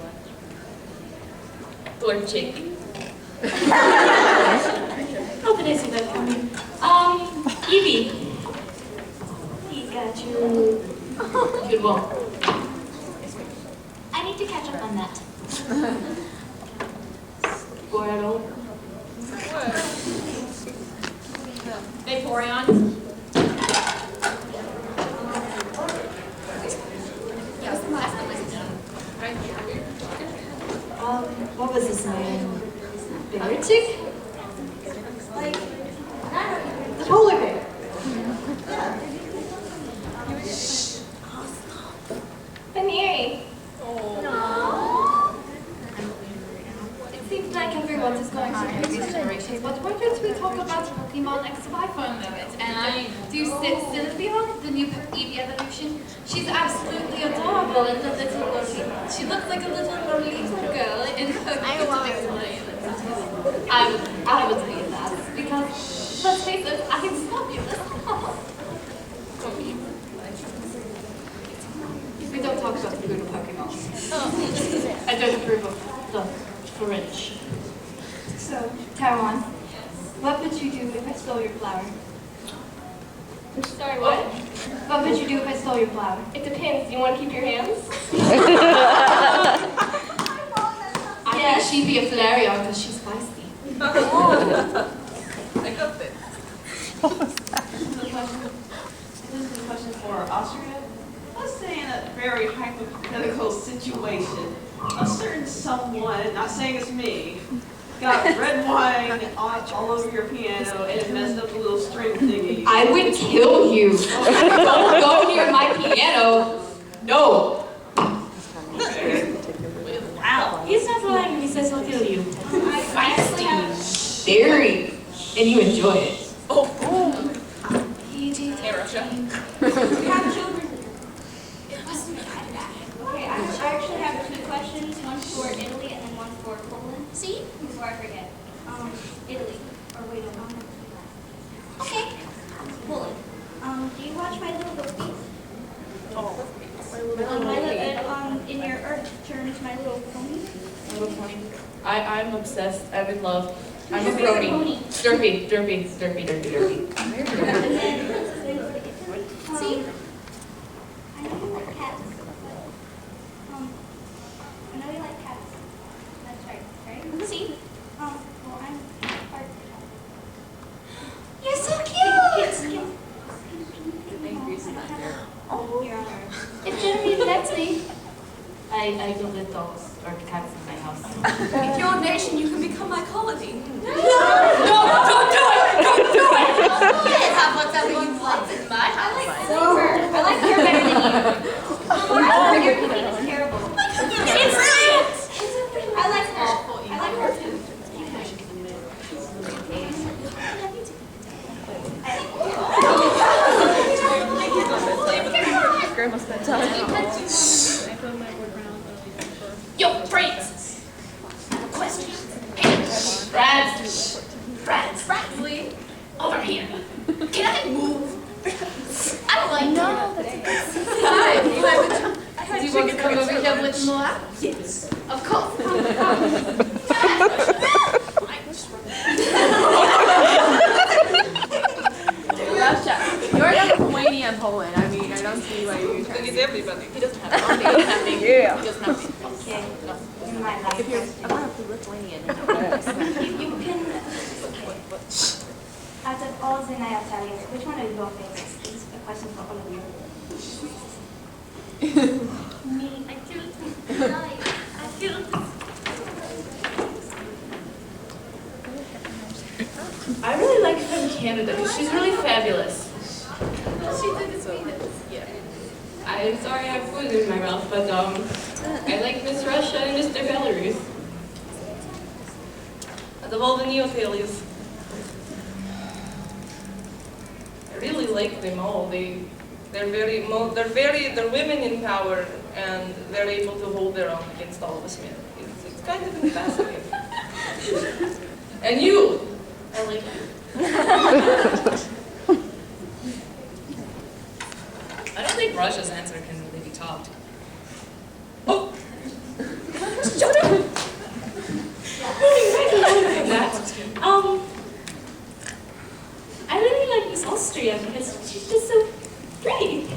Torchic. How did I see that coming? Evie. Pikachu. Good one. I need to catch up on that. Squirtle. Vaporeon. Yes, last one was right here. What was his name? Bertic? Like, The polar bear. Baneri. It seems like everyone is going through new generations, but why don't we talk about Pokemon XY for a moment? And do you see Sylveon, the new Eevee evolution? She's absolutely adorable and a little girly. She looks like a little girl in her I would say that because let's face it, I can stop you. we don't talk about the good Pokemon. I don't approve of the French. So, Taiwan, what would you do if I stole your flower? Sorry, what? What would you do if I stole your flower? It depends. You want to keep your hands? I think she'd be a Flareon because she's feisty. I got it. This is a question for Austria. Let's say in a very hypothetical situation, a certain someone, not saying it's me, got red wine all over your piano and it messed up the little string thingy. I would kill you. Don't go near my piano. No. wow. He's not lying when he says he'll kill you. Feisty. Very. And you enjoy it. Hey, Russia. We have children. Okay, I actually have two questions. One for Italy and then one for Poland. See? Before I forget. Italy. Or wait, okay. Poland. Do you watch My Little Ponies? In your Earth terms, My Little Pony? I'm obsessed. I would love. I'm a Who's your favorite brony. pony? Derpy, derpy, derpy, derpy, derpy. See? I know you like cats. I know you like cats. That's right, right? See? Well, I'm part You're so cute. If Genevieve lets me. I don't let dogs or cats in my house. If you're a nation, you can become my colony. No, don't do it! Don't do it! You can have whatever you want in my house. I like her better than you. Your cooking is terrible. It's brilliant. I like her. I like her too. Grandma's bedtime. Yo, brains. Question. Rats. Bradley. Over here. Can I move? I don't like No, Hi. Do you want to come over here with more? Yes, of course. Russia. You're in Lithuania and Poland. I mean, I don't see why you're trying Look at everybody. He doesn't have it. He doesn't have it. Yeah. He doesn't have it. Okay. My life. If you're about to Lithuanian, You can. Out of all the Italians, which one are your favorites? This is a question for all of you. Me. I feel. I really like her from Canada because she's really fabulous. She did this I'm sorry I have food in my mouth, but I like Miss Russia and Mr. Belarus. Out of all the Neothalias, I really like them all. They're women in power, and they're able to hold their own against all of us men. It's kind of fascinating. And you, I like you. I don't think Russia's answer can really be topped. Oh, Shut up! I really like Miss Austria because she's just so pretty.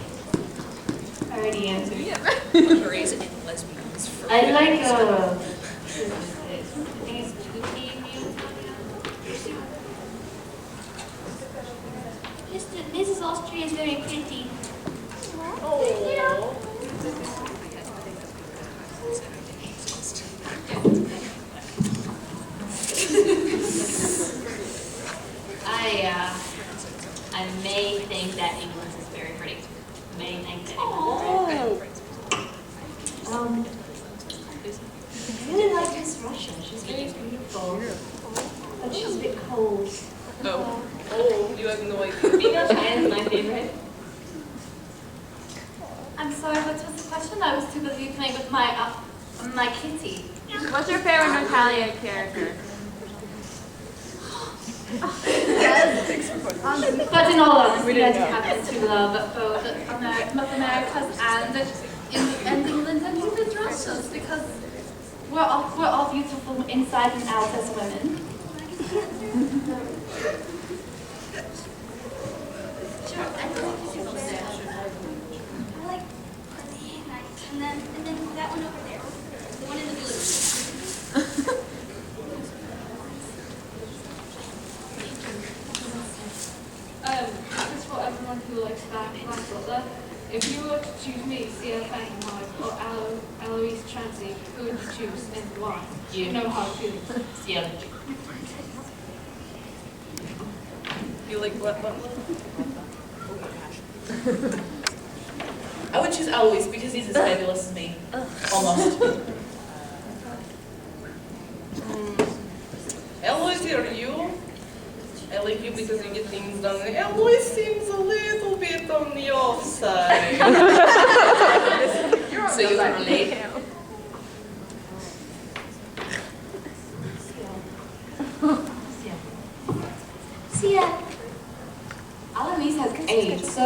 I already answered. Gays and lesbians. I like these Tuki Mrs. Austria is very pretty. I may think that England is very pretty. May think that England is very pretty. I really like Miss Russia. She's very beautiful. But she's a bit cold. oh, you have no idea. Being a fan is my favorite. I'm sorry, what was the question? I was too busy playing with my kitty. What's your favorite Hetalia character? But in all honesty, I do happen to love both North Americas and England and even Russia because we're all beautiful inside and out as women. Sure, I like and then that one over there. The one in the blue. This is for everyone who likes Butler. If you were to choose me, Sia Phantom or Eloise Chansey, who would you choose and why? You know how to. Yeah. You like what? I would choose Eloise because he's as fabulous as me. Almost. Eloise, are you? I like you because you get things done. Eloise seems a little bit on the offside. So you can relate? Sia. Eloise has AIDS, so.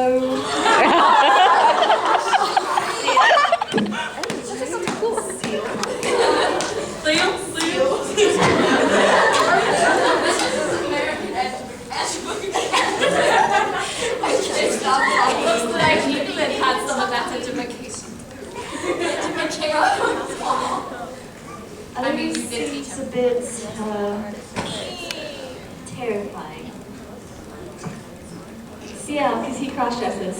Terrifying. Ciel, because he cross-dresses.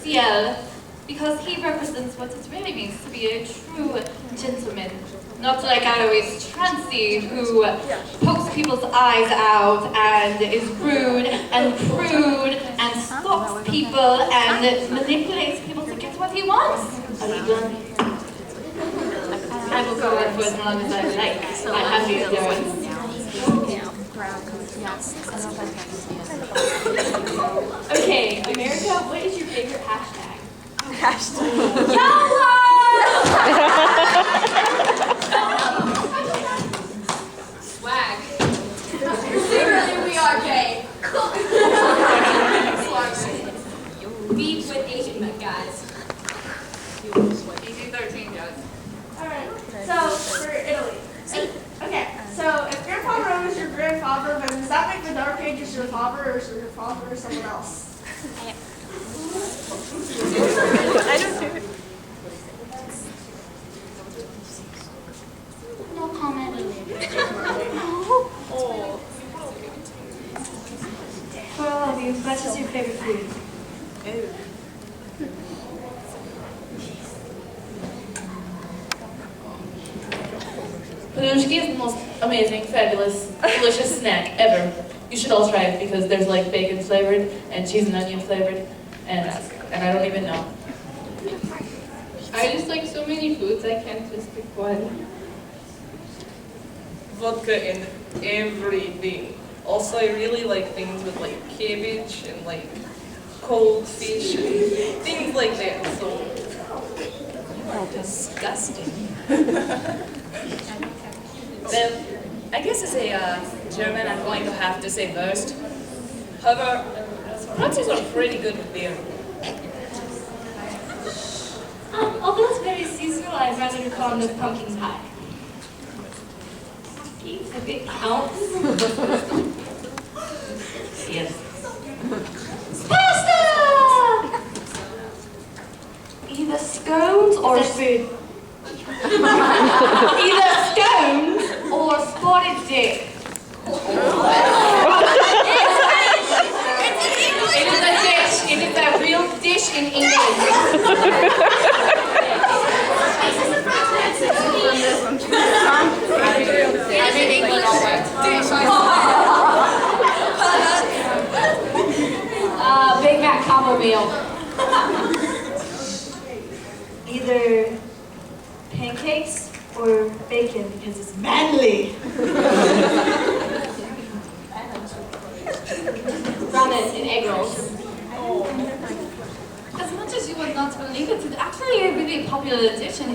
Ciel, because he represents what it really means to be a true gentleman. Not like Alois Trancy, who pokes people's eyes out and is rude and prude and stalks people and manipulates people to get what he wants. Are you done? I will go on for as long as I like. I have the endurance. Okay, America, what is your favorite hashtag? YOLO! Swag. Secretly we are gay. Beef with Asian guys. PG-13 guys. Alright, so for Italy. Okay, so if Grandpa Rome is your grandfather, then does that make the Dark Ages your father, or is your father or someone else? No comment. For all of you, what is your favorite food? Panushki is the most amazing, fabulous, delicious snack ever. You should all try it because there's like bacon flavored and cheese and onion flavored, and I don't even know. I just like so many foods, I can't just pick one. Vodka in everything. Also, I really like things with like cabbage and like cold fish and things like that. So Disgusting. Well, I guess as a German, I'm going to have to say Wurst. However, Nazis are pretty good with beer. Although it's very seasonal, I'd rather be fond of pumpkin pie. If it counts. Yes. Pasta! Either scones or food. Either scones or spotted dick. It is a dish. It is a real dish in England. I'm in England all right. Big Mac combo meal. Either pancakes or bacon because it's manly. Ramen and egg rolls. As much as you would not believe it, it's actually a really popular dish in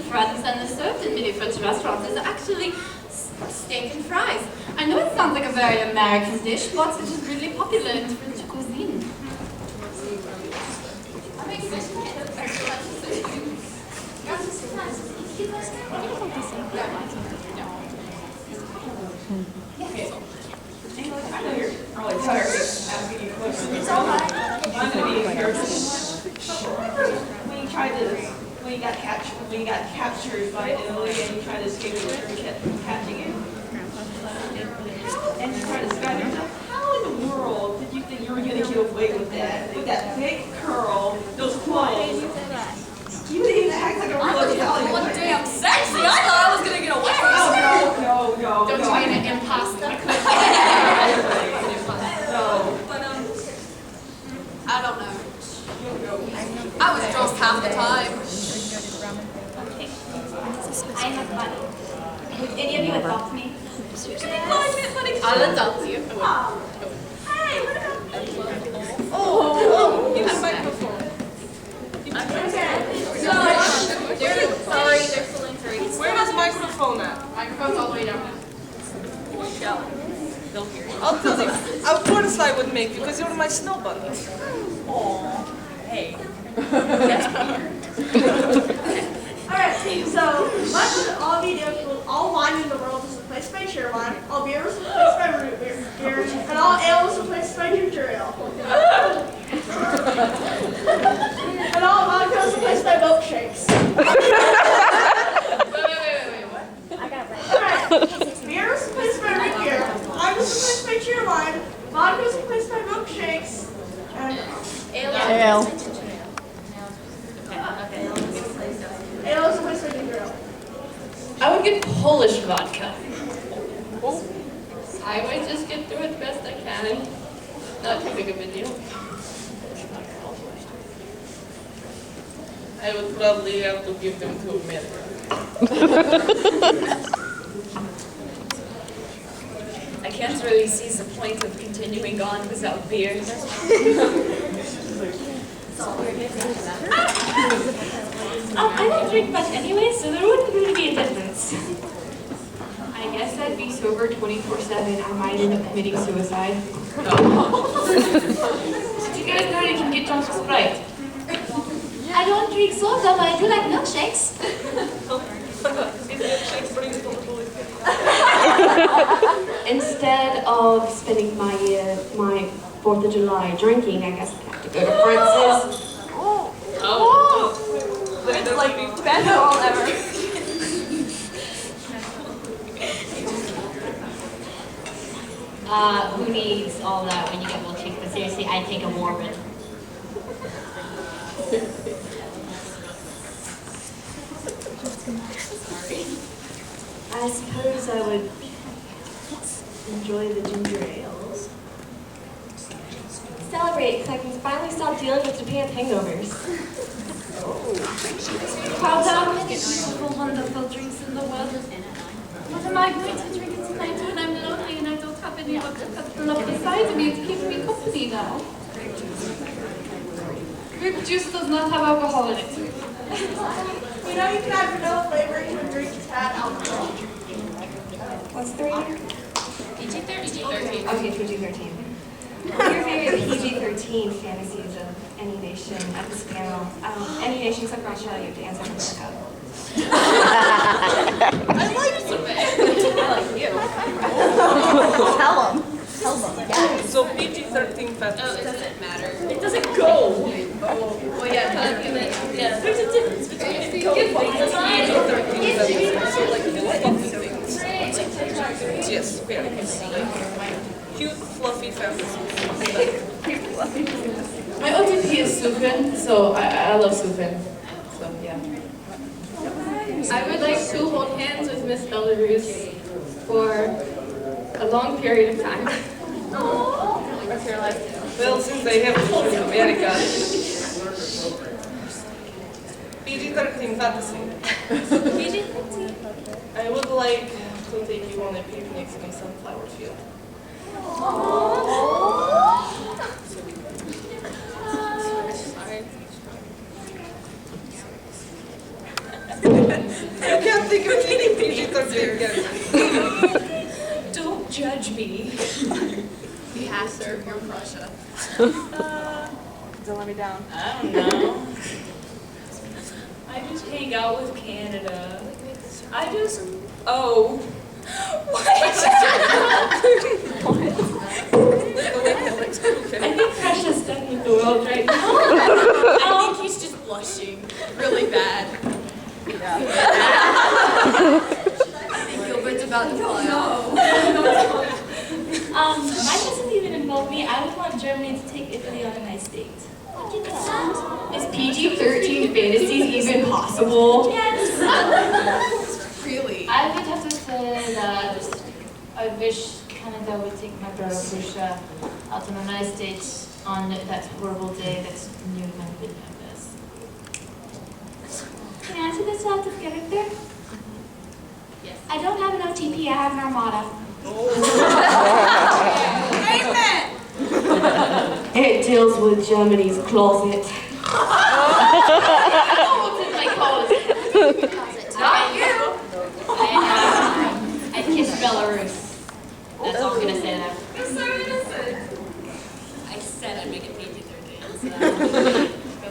France and served in many French restaurants. It's actually steak and fries. I know it sounds like a very American dish, but it is really popular in French cuisine. I know you're probably tired of asking you questions. It's all right. I'm going to be careful. When you got captured by Italy and you tried to escape the river and kept catching you, and you tried to escape yourself, how in the world did you think you were going to get away with that? With that big curl, those clothes. You didn't even act like a real Italian. One day I'm sexy. I thought I was gonna get away with it. No. Don't try to imposter. No. But I don't know. I was drunk half the time. Okay. I have money. Would any of you adopt me? I'll adopt you. you have a microphone. Sorry, they're still in three. Where is microphone at? Microphone's all the way down. I'll tell you. Of course I would make you because you're my snow bunny. Hey. Alright, so what would all be different? All wine in the world is replaced by cheer wine, all beer is replaced by root beer, and all ale is replaced by ginger ale. And all vodka is replaced by milkshakes. Wait. ale. Ale's my second girl. I would get Polish vodka. I might just get through it the best I can. Not too big of a deal. I would probably have to give them to America. I can't really see the point of continuing on without beer. I don't drink much anyway, so there wouldn't really be a difference. I guess I'd be sober 24/7. I might end up committing suicide. Did you guys know you can get drunk with Sprite? I don't drink soda, but I do like milkshakes. Instead of spending my 4th of July drinking, I guess I have to go to Fritz's. It's like best all ever. Who needs all that when you get milkshakes? But seriously, I'd take a Mormon. I suppose I would enjoy the ginger ales. Celebrate, because I can finally stop dealing with Japan's hangovers. How many beautiful, wonderful drinks in the world? What am I going to drink tonight when I'm lonely and I don't have anyone to cuddle up beside me to keep me company now? Grape juice does not have alcohol in it. You know you can add vanilla flavor to a drink to add alcohol. What's the rating? PG-13. Okay, PG-13. What are your favorite PG-13 fantasies of any nation at this panel? Any nation except Russia, you have to answer America. I like you. Tell them. So PG-13 festival. It doesn't matter. It doesn't go. Well, yeah, yeah. There's a difference between PG-13 so like yes, very cute, fluffy fantasies. My OTP is Sufin, so I love Sufin. So yeah. I would like to hold hands with Miss Belarus for a long period of time. Well, since they have to choose America, PG-13 fantasy. PG-13? I would like to take you on a picnic in a sunflower field. I can't think of any PG-13 again. Don't judge me. You have to serve your Russia. Don't let me down. I don't know. I just hang out with Canada. I just. Oh. What? I think Russia's done with the world right now. I think he's just blushing really bad. Yeah. I think Gilbert's about to fly off. Mine doesn't even involve me. I would want Germany to take Italy on a nice date. Is PG-13 fantasies even possible? Yes. Really? I would have to say that I wish Canada would take my brother Russia out on a nice date on that horrible day that New England didn't have this. Can I answer this out of character? Yes. I don't have an OTP, I have an armada. Amen! It deals with Germany's closet. What's in my closet? Not you! I kissed Belarus. That's all I'm gonna say to that. You're so innocent. I said I'd make it PG-13. So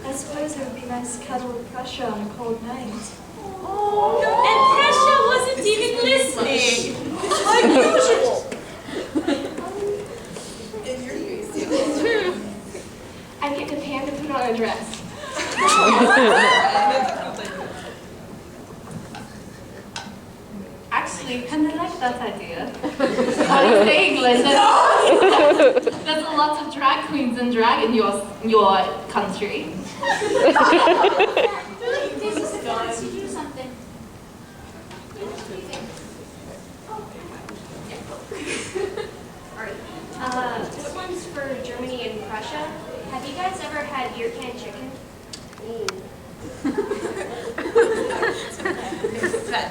I suppose it would be nice to cuddle with Prussia on a cold night. And Prussia wasn't even listening. Like usual. I'd get Japan to put on a dress. Actually, kind of like that idea. What are you saying, Linda? That's also lots of drag queens and drag in your country. This is the chance to do something. This one's for Germany and Prussia. Have you guys ever had ear can chicken?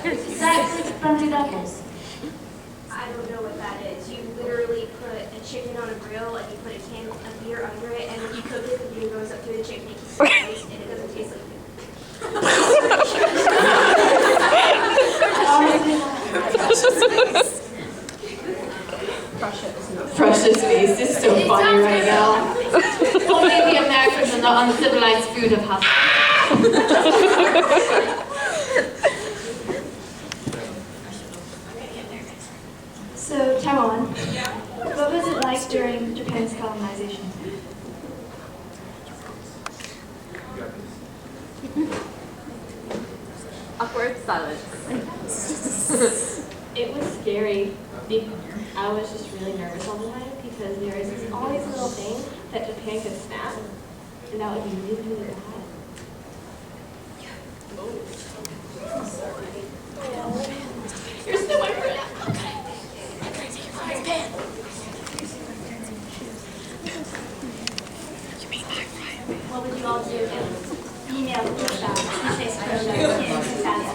Is that like bunted apples? I don't know what that is. You literally put a chicken on a grill and you put a can of beer under it, and when you cook it, the beer goes up through the chicken and keeps it nice, and it doesn't taste like Prussia's face is so funny right now. Only the Americans and the uncivilized food of house. So, Taiwan, what was it like during Japan's colonization? Awkward silence. It was scary. I was just really nervous all the time because there is always a little thing that Japan could snap, and that would be really, really bad. Here's the one for it. What would you all do if email pushed out, today's Persia in Hetalia?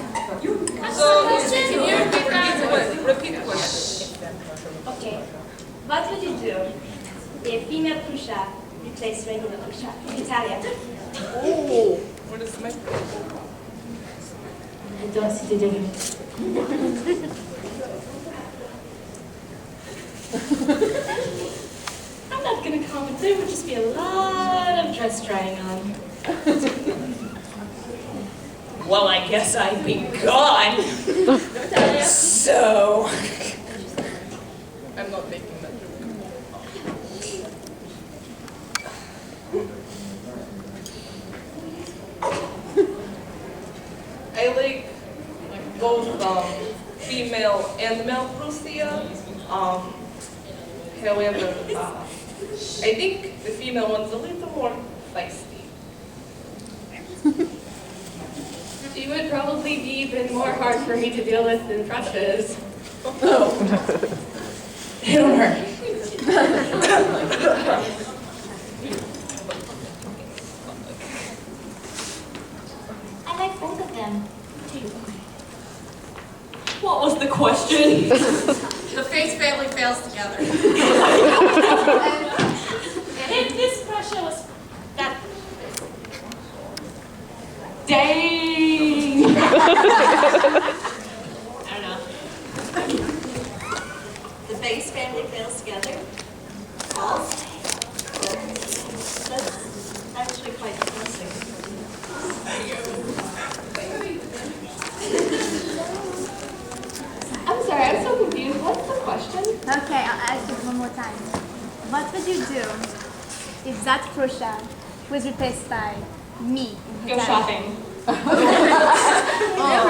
So, repeat the question. Okay. What would you do if female Prussia replaced regular Prussia in Hetalia? Oh, what is my I don't see the difference. I'm not gonna comment. There would just be a lot of dress trying on. Well, I guess I'd be gone. So. I'm not making that joke. I like both female and male Prussia. However, I think the female one's a little more feisty. She would probably be even more hard for me to deal with than Prussia is. It don't hurt. I like both of them. What was the question? The face family fails together. If this Prussia was that Dang! I don't know. The base family fails together. False. That's actually quite depressing. I'm sorry, I'm so confused. What's the question? Okay, I'll ask it one more time. What would you do if that Prussia was replaced by me in Go Hetalia? shopping. Oh,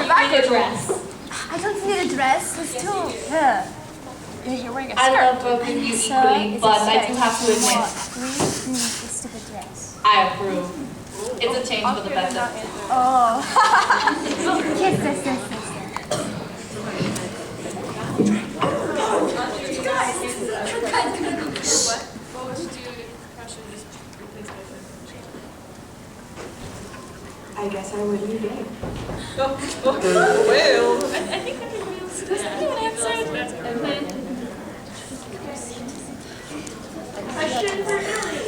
You need a dress. I don't need a dress. It's too. You're wearing a skirt. I love both of you equally, but I do have to admit, We need a stupid dress. I approve. It's a change for the better. Oh. Yes. What would you do if Prussia just replaced by I guess I wouldn't be gay. Well. I think everybody else does answer. Question for Billy.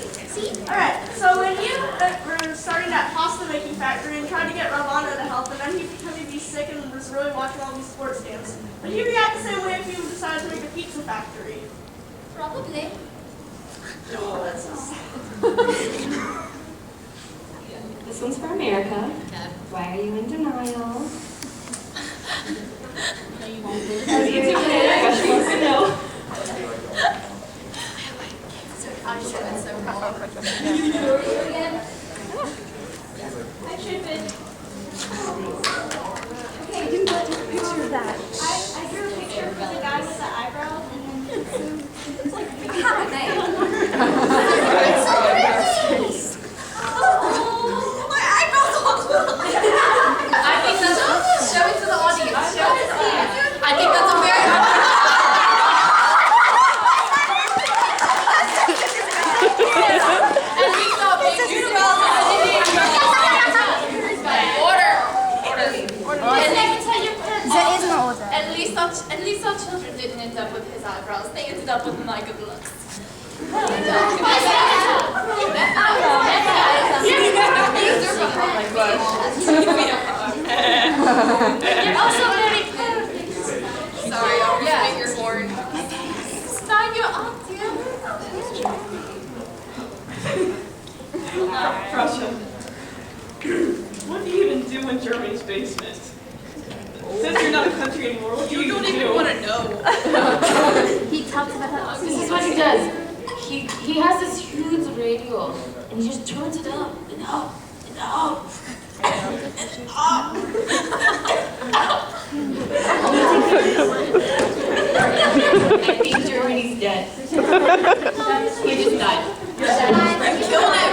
Alright, so when you were starting that pasta making factory and tried to get Ravana to help, and then he became to be sick and was really watching all these sports games, would you react the same way if you decided to make a pizza factory? Probably. Oh, that's This one's for America. Why are you in denial? Russia wants to know. I'm sure that's so wrong. I tripped. Okay, you got a picture of that. I drew a picture for the guy with the eyebrows and then Hi. mixed up with my good looks. You're also very perfect. Sorry, I'll respect your horn. It's not your auntie. Russia. What do you even do in Germany's basement? Since you're not a country anymore, what do you even do? You don't even want to know. He talks about how this is what he does. He has this huge radio and he just turns it up and up and up and up. I think Germany's dead. He just died. Kill him.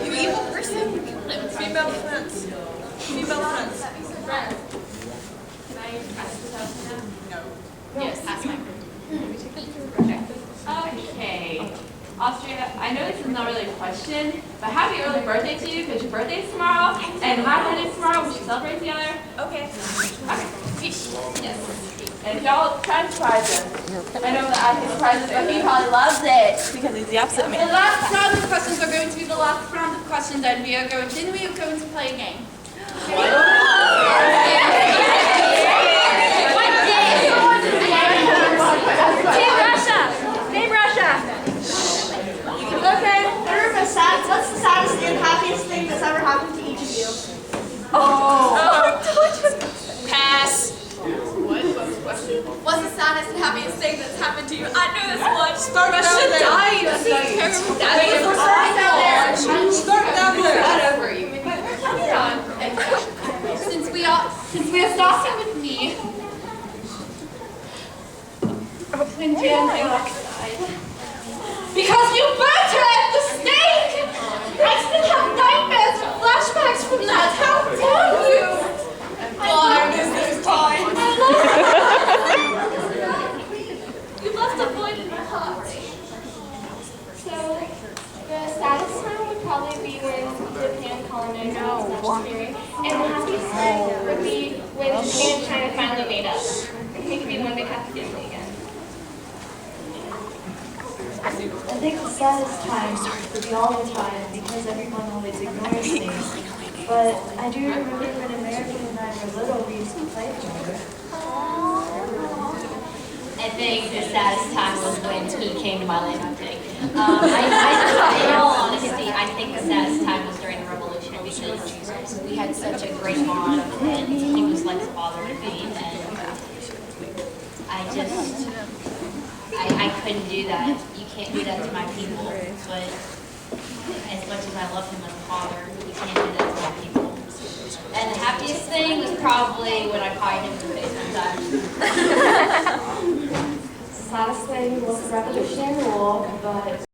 You evil person. Kill him. Female friends. Female friends. Can I ask this out now? No. Yes, ask my Okay. Austria, I know this is not really a question, but happy early birthday to you because your birthday's tomorrow and my birthday's tomorrow. We should celebrate together. Okay. Yes. And if y'all try to surprise him, I know that I can surprise him, but he probably loves it because he's the opposite of me. The last round of questions are going to be the last round of questions, and we are going to play a game. Team Russia! Team Russia! Okay, what's the saddest and happiest thing that's ever happened to each of you? Pass. What's the saddest and happiest thing that's happened to you? I know this one. Russia died. This is terrible. Start down there. Not over you. Since we are starting with me. When Jan died. Because you burnt her at the stake! I still have nightmares and flashbacks from that. How dare you! I miss this time. You left a void in my heart. So, the saddest time would probably be when Japan colonized Theory, and the happiest time would be when Japan and China finally made up. I think it'd be one big happy family again. I think the saddest time would be all the time because everyone always ignores me. But I do remember when America and I were little, we used to play together. I think the saddest time was when he came to my land. I'm kidding. In all honesty, I think the saddest time was during the revolution because we had such a great bond, and he was like a father to me, and I couldn't do that. You can't do that to my people, but as much as I love him as a father, you can't do that to my people. And the happiest thing was probably when I pied him in the face one time. The saddest thing was the Revolutionary War, but